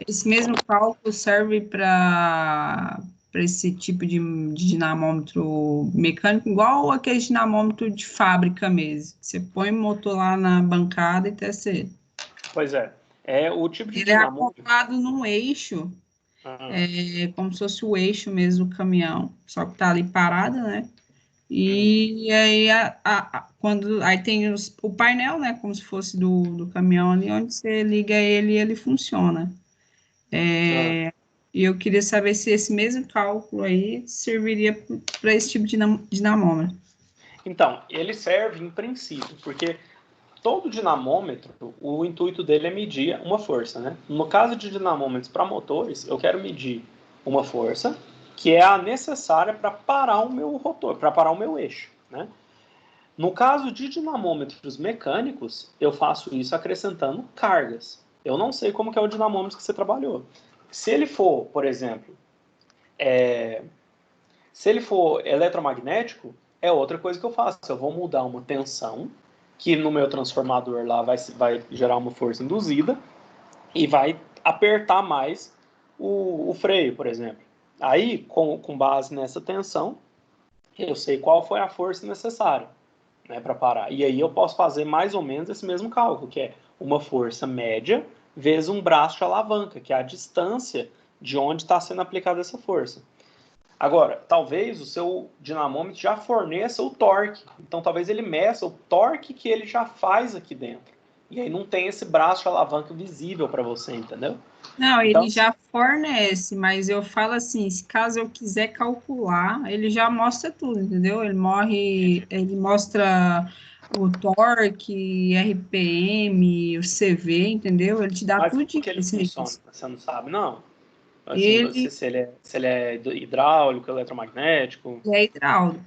Esse mesmo cálculo serve para esse tipo de dinamômetro mecânico, igual aquele dinamômetro de fábrica mesmo. Você põe o motor lá na bancada e testa ele. Pois é. O tipo de Ele é dinamômetro. acoplado num eixo, como se fosse o eixo mesmo do caminhão, só que tá ali parado, né? E aí, quando aí tem o painel, né? Como se fosse do caminhão ali, onde você liga ele e ele funciona. E eu queria saber se esse mesmo cálculo aí serviria para esse tipo de dinamômetro. Então, ele serve em princípio, porque todo dinamômetro, o intuito dele é medir uma força, né? No caso de dinamômetros para motores, eu quero medir uma força que é a necessária para parar o meu rotor, para parar o meu eixo, né? No caso de dinamômetros mecânicos, eu faço isso acrescentando cargas. Eu não sei como que é o dinamômetro que você trabalhou. Se ele for, por exemplo, se ele for eletromagnético, é outra coisa que eu faço. Eu vou mudar uma tensão, que no meu transformador lá vai gerar uma força induzida, e vai apertar mais o freio, por exemplo. Aí, com base nessa tensão, eu sei qual foi a força necessária, né, para parar. E aí eu posso fazer mais ou menos esse mesmo cálculo, que é uma força média vezes um braço de alavanca, que é a distância de onde está sendo aplicada essa força. Agora, talvez o seu dinamômetro já forneça o torque. Então, talvez ele meça o torque que ele já faz aqui dentro. E aí não tem esse braço de alavanca visível para você, entendeu? Não, Então, ele já fornece, mas eu falo assim, se caso eu quiser calcular, ele já mostra tudo, entendeu? Ele mostra o torque, RPM, o CV, entendeu? Ele te dá mas tudo como que ele esse funciona? registro. Você não sabe, não? Assim, Ele se ele é hidráulico, eletromagnético. é hidráulico.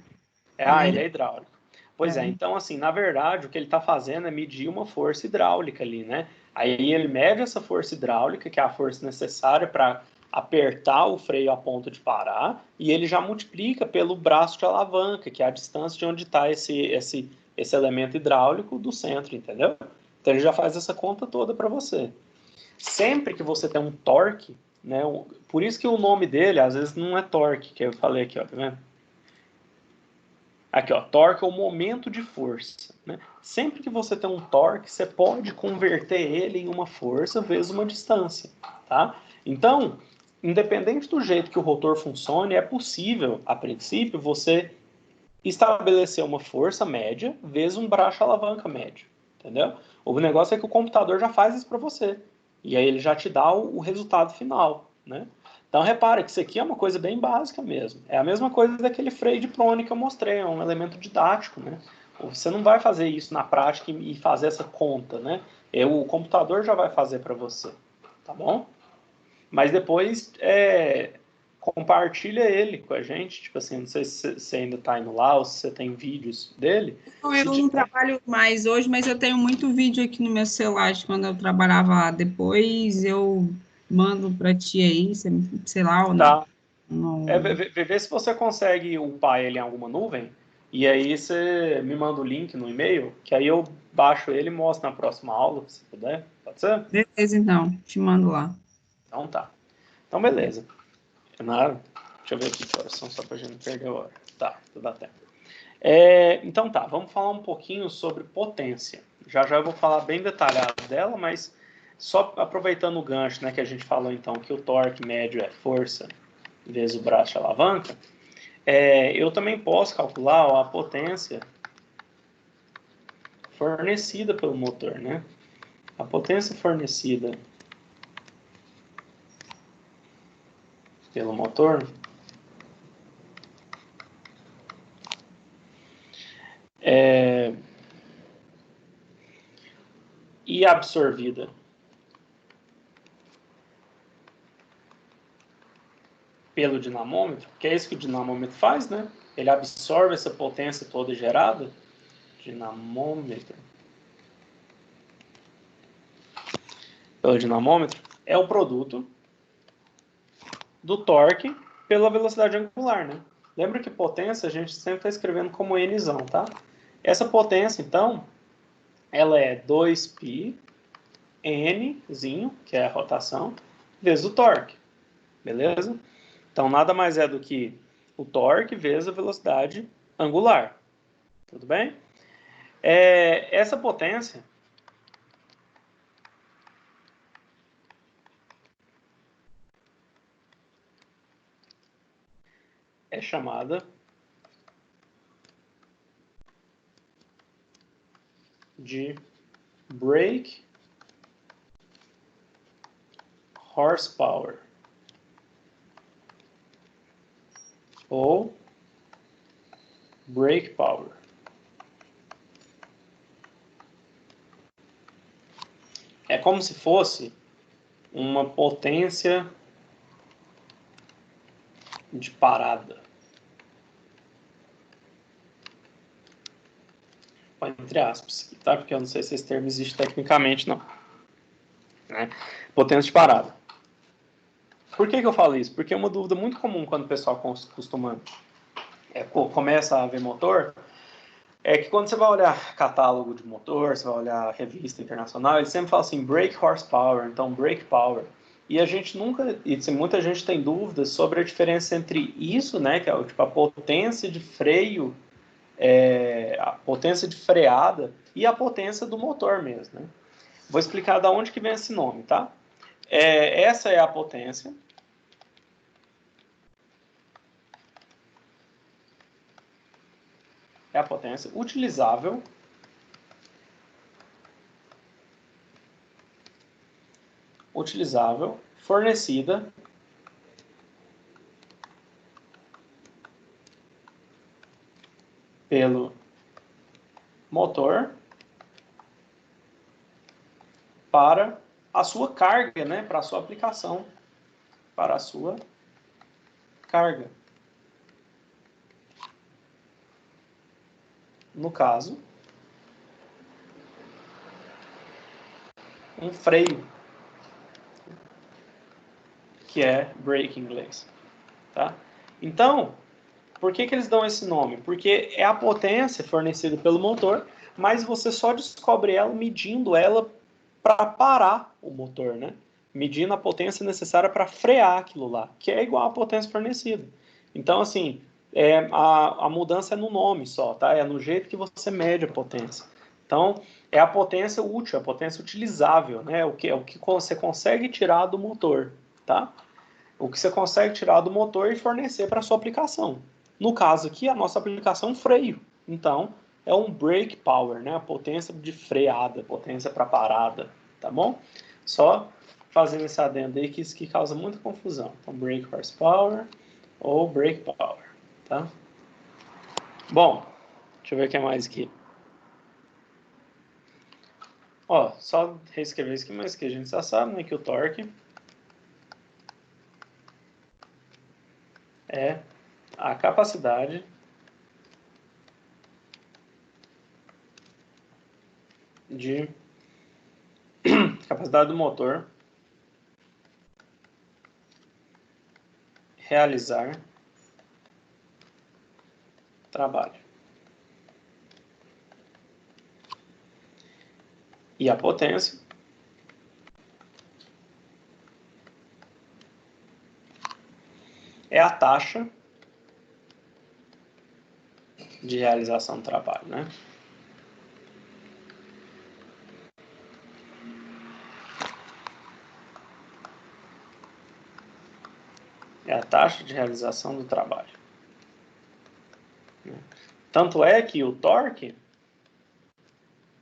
Ele é hidráulico. Pois É. então, assim, na verdade, o que ele está fazendo é medir uma força hidráulica ali, né? Aí ele mede essa força hidráulica, que é a força necessária para apertar o freio a ponto de parar, e ele já multiplica pelo braço de alavanca, que é a distância de onde está esse elemento hidráulico do centro, entendeu? Então ele já faz essa conta toda para você. Sempre que você tem um torque, né? Por isso que o nome dele, às vezes, não é torque, que eu falei aqui, ó, tá vendo? Aqui, ó, torque é o momento de força, né? Sempre que você tem um torque, você pode converter ele em uma força vezes uma distância, tá? Então, independente do jeito que o rotor funcione, é possível, a princípio, você estabelecer uma força média vezes um braço alavanca médio, entendeu? O negócio é que o computador já faz isso para você, e aí ele já te dá o resultado final, né? Então, repare que isso aqui é uma coisa bem básica mesmo. É a mesma coisa daquele freio de prone que eu mostrei, é um elemento didático, né? Você não vai fazer isso na prática e fazer essa conta, né? O computador já vai fazer para você, tá bom? Mas depois compartilha ele com a gente, tipo assim, não sei se você ainda está indo lá ou se você tem vídeos dele. Não, eu não trabalho mais hoje, mas eu tenho muito vídeo aqui no meu celular de quando eu trabalhava lá. Depois eu mando para ti aí, sei lá, ou não. Tá. Vê se você consegue upar ele em alguma nuvem, e aí você me manda o link no e-mail, que aí eu baixo ele e mostro na próxima aula, se puder. Pode ser? Beleza, então. Te mando lá. Então tá. Então beleza. Deixa eu ver aqui que horas são, só pra gente não perder a hora. Tá, dá tempo. Então tá, vamos falar um pouquinho sobre potência. Já já eu vou falar bem detalhado dela, mas só aproveitando o gancho, né, que a gente falou então que o torque médio é força vezes o braço de alavanca, eu também posso calcular a potência fornecida pelo motor, né? A potência fornecida pelo motor e absorvida pelo dinamômetro, que é isso que o dinamômetro faz, né? Ele absorve essa potência toda gerada. Dinamômetro. Pelo dinamômetro é o produto do torque pela velocidade angular, né? Lembra que potência a gente sempre está escrevendo como Nzão, tá? Essa potência, então, ela é 2π Nzinho, que é a rotação, vezes o torque, beleza? Então, nada mais é do que o torque vezes a velocidade angular, tudo bem? Essa potência é chamada de brake horsepower ou brake power. É como se fosse uma potência de parada. Entre aspas, tá? Porque eu não sei se esse termo existe tecnicamente, não. Né? Potência de parada. Por que eu falo isso? Porque é uma dúvida muito comum quando o pessoal costuma começa a ver motor, é que quando você vai olhar catálogo de motor, você vai olhar revista internacional, ele sempre fala assim, brake horsepower, então brake power. E a gente nunca, muita gente tem dúvidas sobre a diferença entre isso, né, que é tipo a potência de freio, a potência de freada e a potência do motor mesmo, né? Vou explicar de onde que vem esse nome, tá? Essa é a potência. É a potência utilizável fornecida pelo motor para a sua carga, né, para a sua aplicação, para a sua carga. No caso, um freio, que é brake em inglês, tá? Então, por que eles dão esse nome? Porque é a potência fornecida pelo motor, mas você só descobre ela medindo ela para parar o motor, né? Medindo a potência necessária para frear aquilo lá, que é igual à potência fornecida. Então, assim, a mudança é no nome só, tá? É no jeito que você mede a potência. Então, é a potência útil, a potência utilizável, né? O que você consegue tirar do motor, tá? O que você consegue tirar do motor e fornecer para a sua aplicação. No caso aqui, a nossa aplicação é um freio. Então, é um brake power, né? A potência de freada, potência para parada, tá bom? Só fazendo esse adendo aí que isso que causa muita confusão. Então, brake horsepower ou brake power, tá? Bom, deixa eu ver o que é mais aqui. Ó, só reescrever isso aqui, mas que a gente já sabe, né? Que o torque é a capacidade capacidade do motor realizar trabalho. E a potência é a taxa de realização do trabalho, né? É a taxa de realização do trabalho. Tanto é que o torque,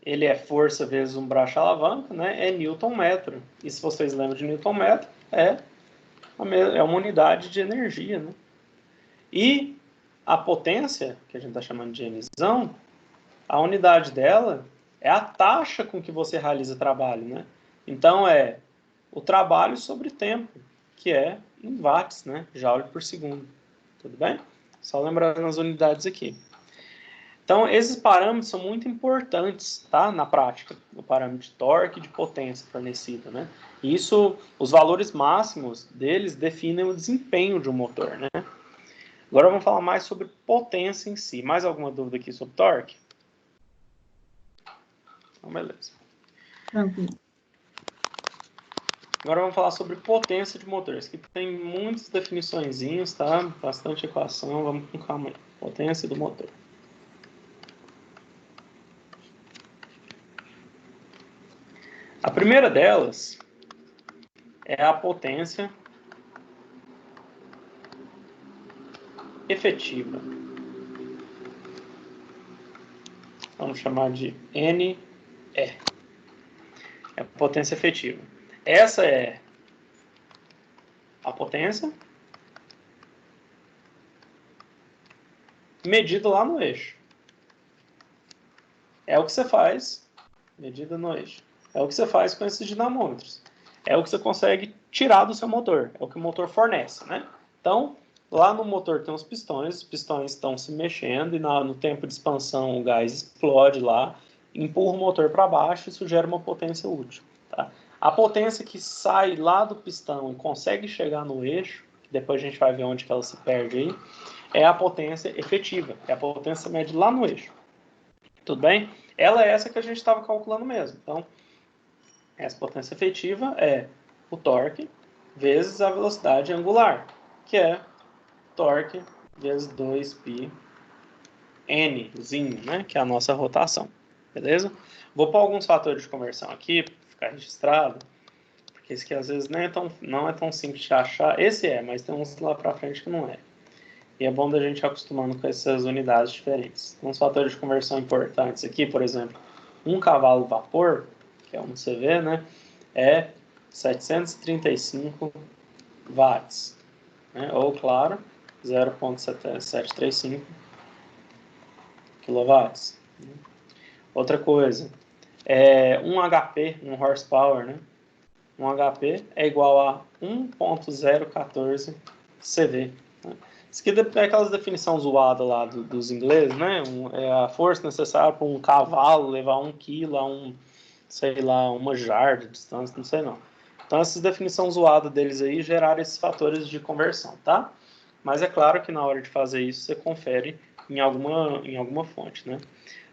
ele é força vezes um braço alavanca, né? É Newton-metro. E se vocês lembram de Newton-metro, é uma unidade de energia, né? E a potência, que a gente está chamando de Nzão, a unidade dela é a taxa com que você realiza trabalho, né? Então, é o trabalho sobre tempo, que é em watts, né? Joule por segundo. Tudo bem? Só lembrando as unidades aqui. Então, esses parâmetros são muito importantes, tá? Na prática. O parâmetro de torque e de potência fornecida, né? E isso, os valores máximos deles definem o desempenho de um motor, né? Agora vamos falar mais sobre potência em si. Mais alguma dúvida aqui sobre torque? Então, beleza. Tranquilo. Agora vamos falar sobre potência de motores, que tem muitas definiçõezinhas, tá? Bastante equação, vamos com calma aí. Potência do motor. A primeira delas é a potência efetiva. Vamos chamar de NE. É a potência efetiva. Essa é a potência medida lá no eixo. É o que você faz, medida no eixo. É o que você faz com esses dinamômetros. É o que você consegue tirar do seu motor. É o que o motor fornece, né? Então, lá no motor tem os pistões estão se mexendo e no tempo de expansão o gás explode lá, empurra o motor para baixo e isso gera uma potência útil. Tá? A potência que sai lá do pistão e consegue chegar no eixo, depois a gente vai ver onde que ela se perde aí, é a potência efetiva, é a potência média lá no eixo. Tudo bem? Ela é essa que a gente estava calculando mesmo. Então, essa potência efetiva é o torque vezes a velocidade angular, que é torque vezes 2π Nzinho, né? Que é a nossa rotação. Beleza? Vou pôr alguns fatores de conversão aqui, para ficar registrado, porque esse aqui às vezes não é tão simples de achar. Esse é, mas tem uns lá para frente que não é. E é bom da gente ir acostumando com essas unidades diferentes. Uns fatores de conversão importantes aqui, por exemplo, 1 cavalo vapor, que é um CV, né, é 735 watts. Né, ou, claro, 0,735 quilowatts. Outra coisa, 1 HP, 1 horsepower, né, 1 HP é igual a 1,014 CV. Né. Isso aqui é aquelas definições zoadas lá dos ingleses, né? É a força necessária para um cavalo levar 1 quilo a sei lá, 1 jarda de distância, não sei não. Então essas definições zoadas deles aí geraram esses fatores de conversão, tá? Mas é claro que na hora de fazer isso você confere em alguma fonte, né?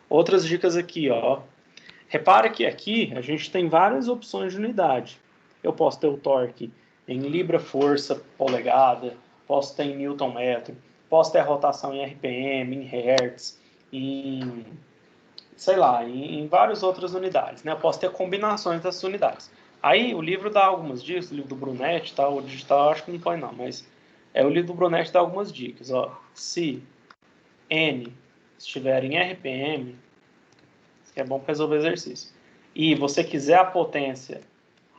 Outras dicas aqui, ó. Repara que aqui a gente tem várias opções de unidade. Eu posso ter o torque em libra força polegada, posso ter em newton metro, Posso ter a rotação em RPM, em Hertz, em, sei lá, em várias outras unidades, né? Eu posso ter combinações dessas unidades. Aí o livro dá algumas dicas, o livro do Brunetti, tá? O digital eu acho que não põe não, mas o livro do Brunetti dá algumas dicas, ó. Se N estiver em RPM, isso que é bom para resolver exercício, e você quiser a potência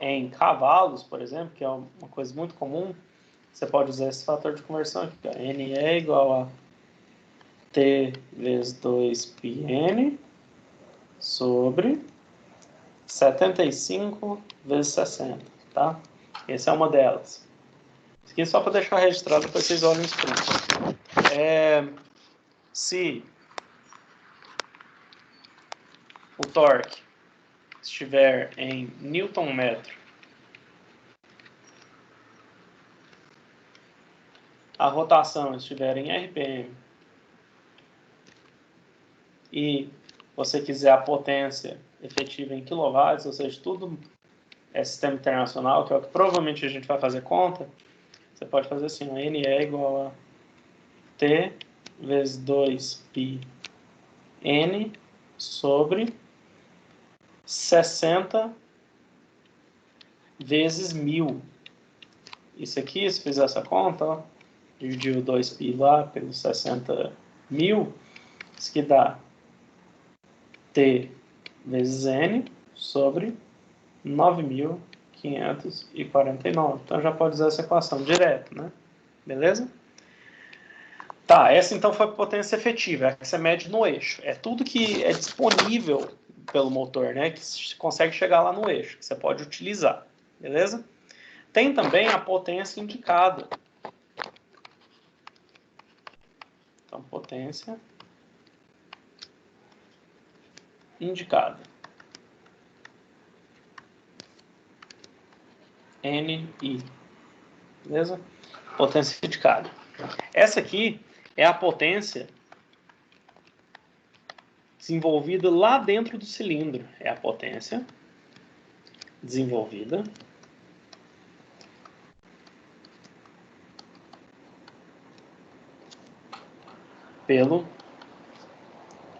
em cavalos, por exemplo, que é uma coisa muito comum, você pode usar esse fator de conversão aqui, ó. N é igual a T vezes 2πn sobre 75 vezes 60, tá? Essa é uma delas. Isso aqui é só para deixar registrado, depois vocês olhem os prints. Se o torque estiver em Newton-metro, a rotação estiver em RPM e você quiser a potência efetiva em quilowatts, ou seja, tudo é sistema internacional, que é o que provavelmente a gente vai fazer conta, você pode fazer assim, N é igual a T vezes 2πn sobre 60 vezes 1000. Isso aqui, se fizer essa conta, ó, dividir o 2π lá pelos 60.000, isso que dá T vezes N sobre 9.549. Então já pode usar essa equação direto, né? Beleza? Tá, essa então foi a potência efetiva, é a que você mede no eixo. É tudo que é disponível pelo motor, né? Que você consegue chegar lá no eixo, que você pode utilizar. Beleza? Tem também a potência indicada. Então, potência indicada. NI. Beleza? Potência indicada. Essa aqui é a potência desenvolvida lá dentro do cilindro. É a potência desenvolvida pelo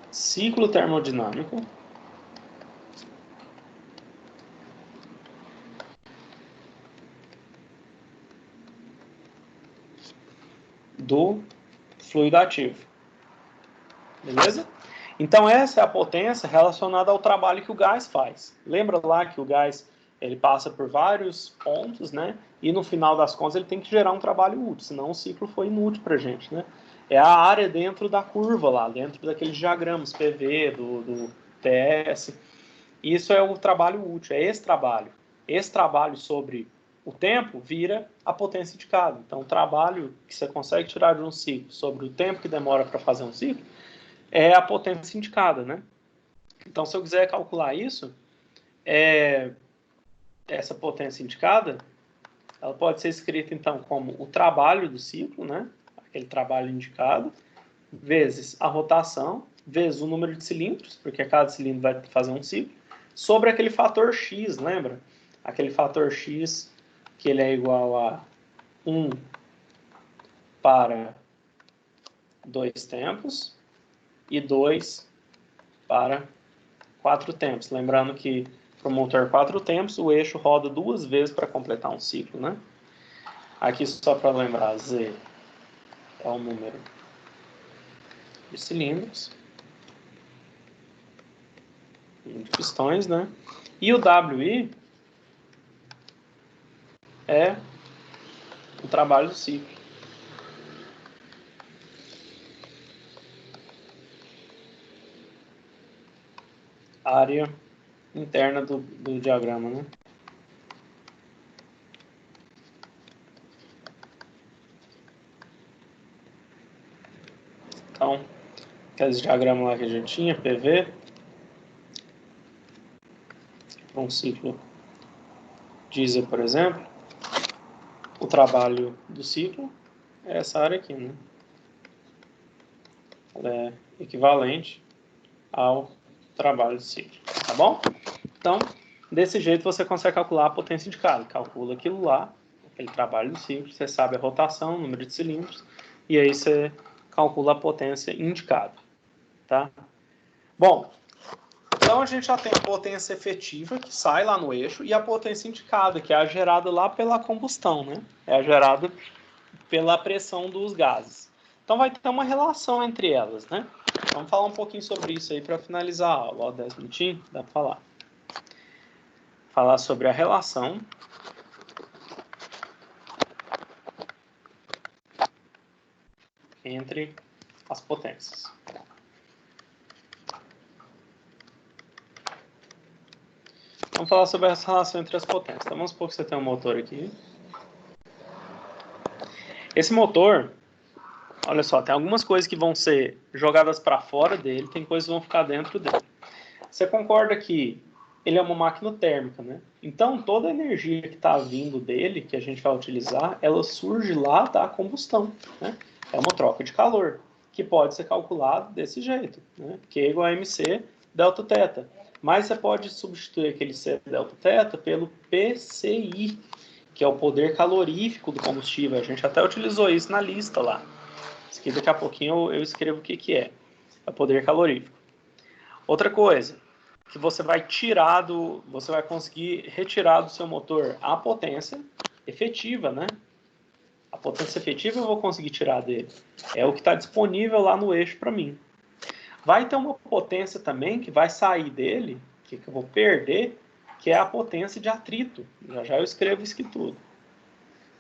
ciclo termodinâmico do fluido ativo. Beleza? Então essa é a potência relacionada ao trabalho que o gás faz. Lembra lá que o gás ele passa por vários pontos, né? E no final das contas ele tem que gerar um trabalho útil, senão o ciclo foi inútil para a gente, né? É a área dentro da curva lá, dentro daqueles diagramas PV, do TS. Isso é o trabalho útil, é esse trabalho. Esse trabalho sobre o tempo vira a potência indicada. Então o trabalho que você consegue tirar de um ciclo sobre o tempo que demora para fazer um ciclo é a potência indicada, né? Então, se eu quiser calcular isso, essa potência indicada, ela pode ser escrita, então, como o trabalho do ciclo, né? Aquele trabalho indicado, vezes a rotação, vezes o número de cilindros, porque cada cilindro vai fazer um ciclo, sobre aquele fator x, lembra? Aquele fator x que ele é igual a 1 para 2 tempos, e 2 para 4 tempos. Lembrando que para o motor 4 tempos, o eixo roda 2 vezes para completar um ciclo, né? Aqui só para lembrar, Z é o número de cilindros, de pistões, né? E o WI é o trabalho do ciclo. Área interna do diagrama, né? Então, aqueles diagramas lá que a gente tinha, PV, para um ciclo diesel, por exemplo, o trabalho do ciclo é essa área aqui, né? Ela é equivalente ao trabalho do ciclo, tá bom? Então, desse jeito você consegue calcular a potência indicada. Calcula aquilo lá, aquele trabalho do ciclo, você sabe a rotação, o número de cilindros, e aí você calcula a potência indicada, tá? Bom, então a gente já tem a potência efetiva, que sai lá no eixo, e a potência indicada, que é a gerada lá pela combustão, né? É a gerada pela pressão dos gases. Então vai ter uma relação entre elas, né? Vamos falar um pouquinho sobre isso aí para finalizar a aula. Ó, 10 minutinhos, dá para falar. Falar sobre a relação entre as potências. Vamos falar sobre essa relação entre as potências. Então vamos supor que você tem um motor aqui. Esse motor, olha só, tem algumas coisas que vão ser jogadas para fora dele, tem coisas que vão ficar dentro dele. Você concorda que ele é uma máquina térmica, né? Então toda a energia que está vindo dele, que a gente vai utilizar, ela surge lá da combustão, né? É uma troca de calor, que pode ser calculado desse jeito, né? Q igual a mc delta θ. Mas você pode substituir aquele C delta θ pelo PCI, que é o poder calorífico do combustível. A gente até utilizou isso na lista lá. Isso aqui daqui a pouquinho eu escrevo o que é. É o poder calorífico. Outra coisa, que você vai conseguir retirar do seu motor a potência efetiva, né? A potência efetiva eu vou conseguir tirar dele. É o que está disponível lá no eixo para mim. Vai ter uma potência também que vai sair dele, que eu vou perder, que é a potência de atrito. Já eu escrevo isso aqui tudo.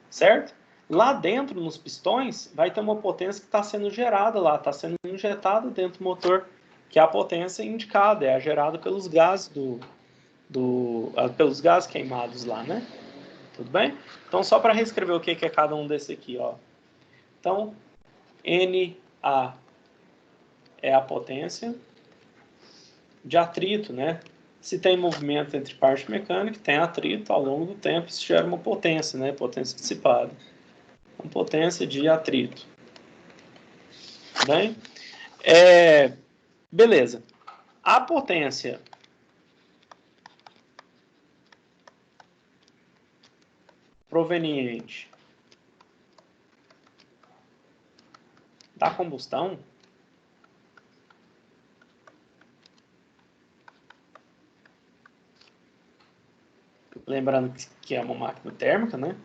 Certo? Lá dentro, nos pistões, vai ter uma potência que está sendo gerada lá, está sendo injetada dentro do motor, que é a potência indicada, é a gerada pelos gases pelos gases queimados lá, né? Tudo bem? Então, só para reescrever o que é cada um desse aqui, ó. Então, NA é a potência de atrito, né? Se tem movimento entre parte mecânica, tem atrito, ao longo do tempo isso gera uma potência, né? Potência dissipada. Uma potência de atrito. Bem? Beleza. A potência proveniente da combustão lembrando que é uma máquina térmica, né?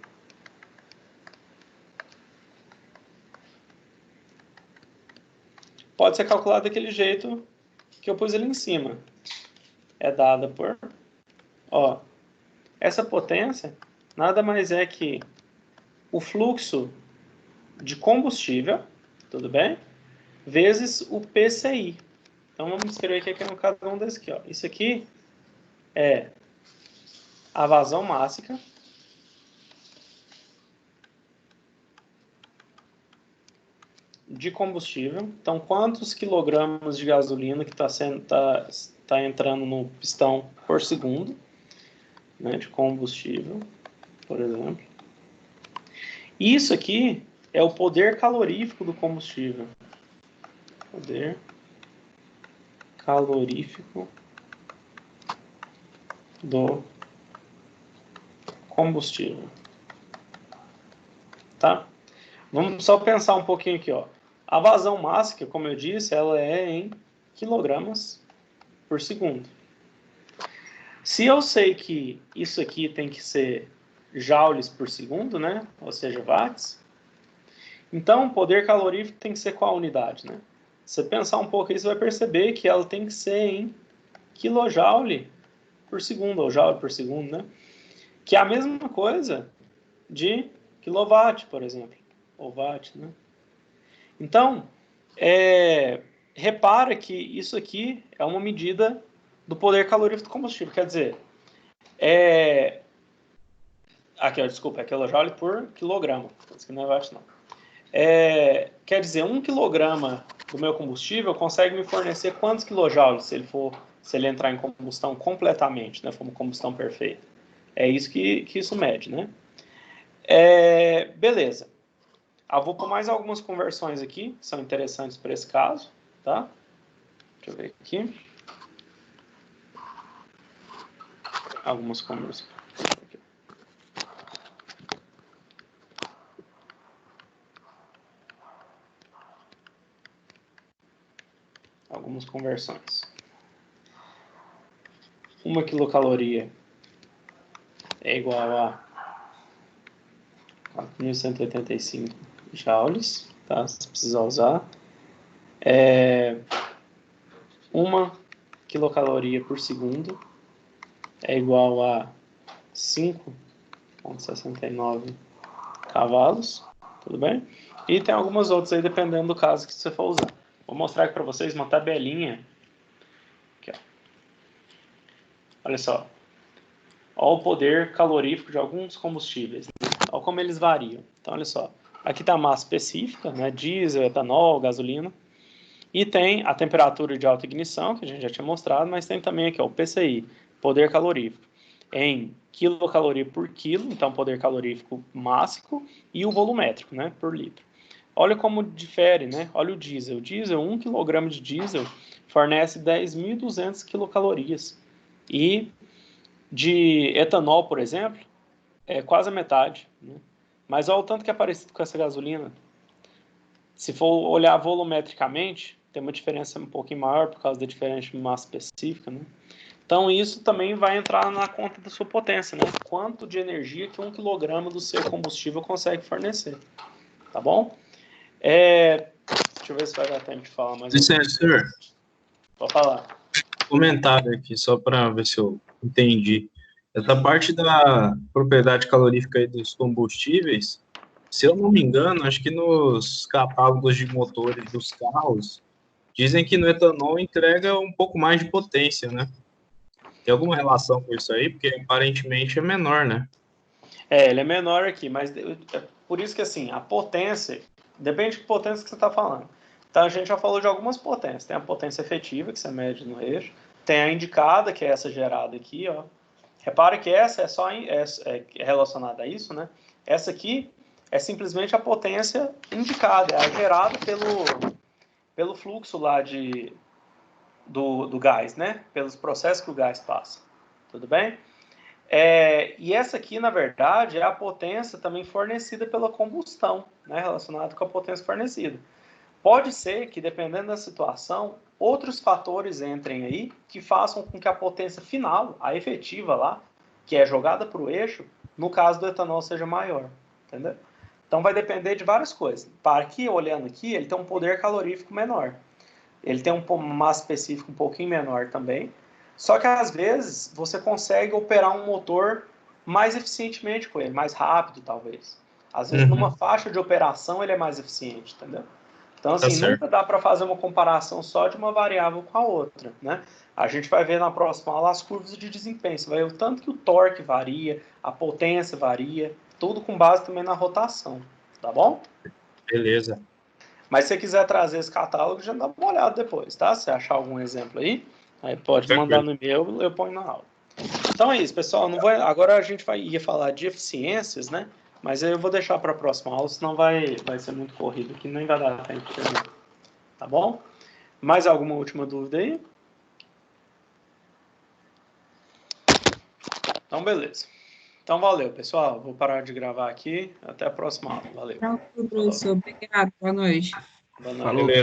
Pode ser calculado daquele jeito que eu pus ali em cima. É dada por... Ó, essa potência nada mais é que o fluxo de combustível, tudo bem? Vezes o PCI. Então vamos escrever aqui cada um desses aqui. Ó. Isso aqui é a vazão máxima de combustível. Então, quantos quilogramas de gasolina que tá entrando no pistão por segundo, né, de combustível, por exemplo. Isso aqui é o poder calorífico do combustível. Poder calorífico do combustível. Tá? Vamos só pensar um pouquinho aqui, ó. A vazão máxima, como eu disse, ela é em quilogramas por segundo. Se eu sei que isso aqui tem que ser joules por segundo, né? Ou seja, watts, então o poder calorífico tem que ser qual unidade, né? Se você pensar um pouco aí, você vai perceber que ela tem que ser em kilojoule por segundo, ou joule por segundo, né? Que é a mesma coisa de quilowatt, por exemplo, ou watt, né? Então, repara que isso aqui é uma medida do poder calorífico do combustível. Quer dizer, aqui, ó, desculpa, é quilojoule por quilograma. Isso aqui não é watt, não. Quer dizer, 1 quilograma do meu combustível consegue me fornecer quantos quilojoules se ele entrar em combustão completamente, né? For uma combustão perfeita. É isso que isso mede, né? Beleza. Eu vou pôr mais algumas conversões aqui, que são interessantes para esse caso, tá? Deixa eu ver aqui. Algumas conversões. algumas conversões. 1 quilocaloria é igual a 4.185 joules, tá? Se precisar usar. 1 quilocaloria por segundo é igual a 5,69 cavalos, tudo bem? E tem algumas outras aí, dependendo do caso que você for usar. Vou mostrar aqui para vocês uma tabelinha. Aqui, ó. Olha só. Olha o poder calorífico de alguns combustíveis. Né? Olha como eles variam. Então, olha só. Aqui está a massa específica, né? Diesel, etanol, gasolina. E tem a temperatura de alta ignição, que a gente já tinha mostrado, mas tem também aqui ó, o PCI, poder calorífico, em quilocaloria por quilo, então poder calorífico máximo, e o volumétrico, né, por litro. Olha como difere, né? Olha o diesel. O diesel, 1 kg de diesel fornece 10.200 quilocalorias. E de etanol, por exemplo, é quase a metade. Né? Mas olha o tanto que é parecido com essa gasolina. Se for olhar volumetricamente, tem uma diferença um pouquinho maior por causa da diferença de massa específica, né? Então isso também vai entrar na conta da sua potência, né? Quanto de energia que 1 kg do seu combustível consegue fornecer, tá bom? Deixa eu ver se vai dar tempo de falar mais. Licença, senhor. Pode falar. Comentário aqui, só para ver se eu entendi. Essa parte da propriedade calorífica aí dos combustíveis, se eu não me engano, acho que nos catálogos de motores dos carros, dizem que no etanol entrega um pouco mais de potência, né? Tem alguma relação com isso aí? Porque aparentemente é menor, né? Ele é menor aqui, mas é por isso que assim, a potência, depende de que potência que você está falando. Então a gente já falou de algumas potências. Tem a potência efetiva, que você mede no eixo. Tem a indicada, que é essa gerada aqui, ó. Repare que essa é só relacionada a isso, né? Essa aqui é simplesmente a potência indicada, é a gerada pelo fluxo lá do gás, né? Pelos processos que o gás passa. Tudo bem? E essa aqui, na verdade, é a potência também fornecida pela combustão, né? Relacionada com a potência fornecida. Pode ser que, dependendo da situação, outros fatores entrem aí que façam com que a potência final, a efetiva lá, que é jogada para o eixo, no caso do etanol, seja maior. Entendeu? Então vai depender de várias coisas. Para aqui, olhando aqui, ele tem um poder calorífico menor. Ele tem uma massa específica um pouquinho menor também. Só que às vezes você consegue operar um motor mais eficientemente com ele, mais rápido talvez. Às vezes numa faixa de operação ele é mais eficiente, entendeu? Então assim, nunca dá para fazer uma comparação só de uma variável com a outra, né? A gente vai ver na próxima aula as curvas de desempenho, você vai ver o tanto que o torque varia, a potência varia, tudo com base também na rotação, tá bom? Beleza. Mas se você quiser trazer esse catálogo, já dá uma olhada depois, tá? Se achar algum exemplo aí pode mandar no e-mail, eu ponho na aula. Então é isso, pessoal. Agora a gente ia falar de eficiências, né? Mas eu vou deixar para a próxima aula, senão vai ser muito corrido aqui, nem vai dar tempo de terminar. Tá bom? Mais alguma última dúvida aí? Então, beleza. Então, valeu, pessoal. Vou parar de gravar aqui. Até a próxima aula. Valeu. Tranquilo, professor. Obrigado. Boa noite. Boa noite. Falou.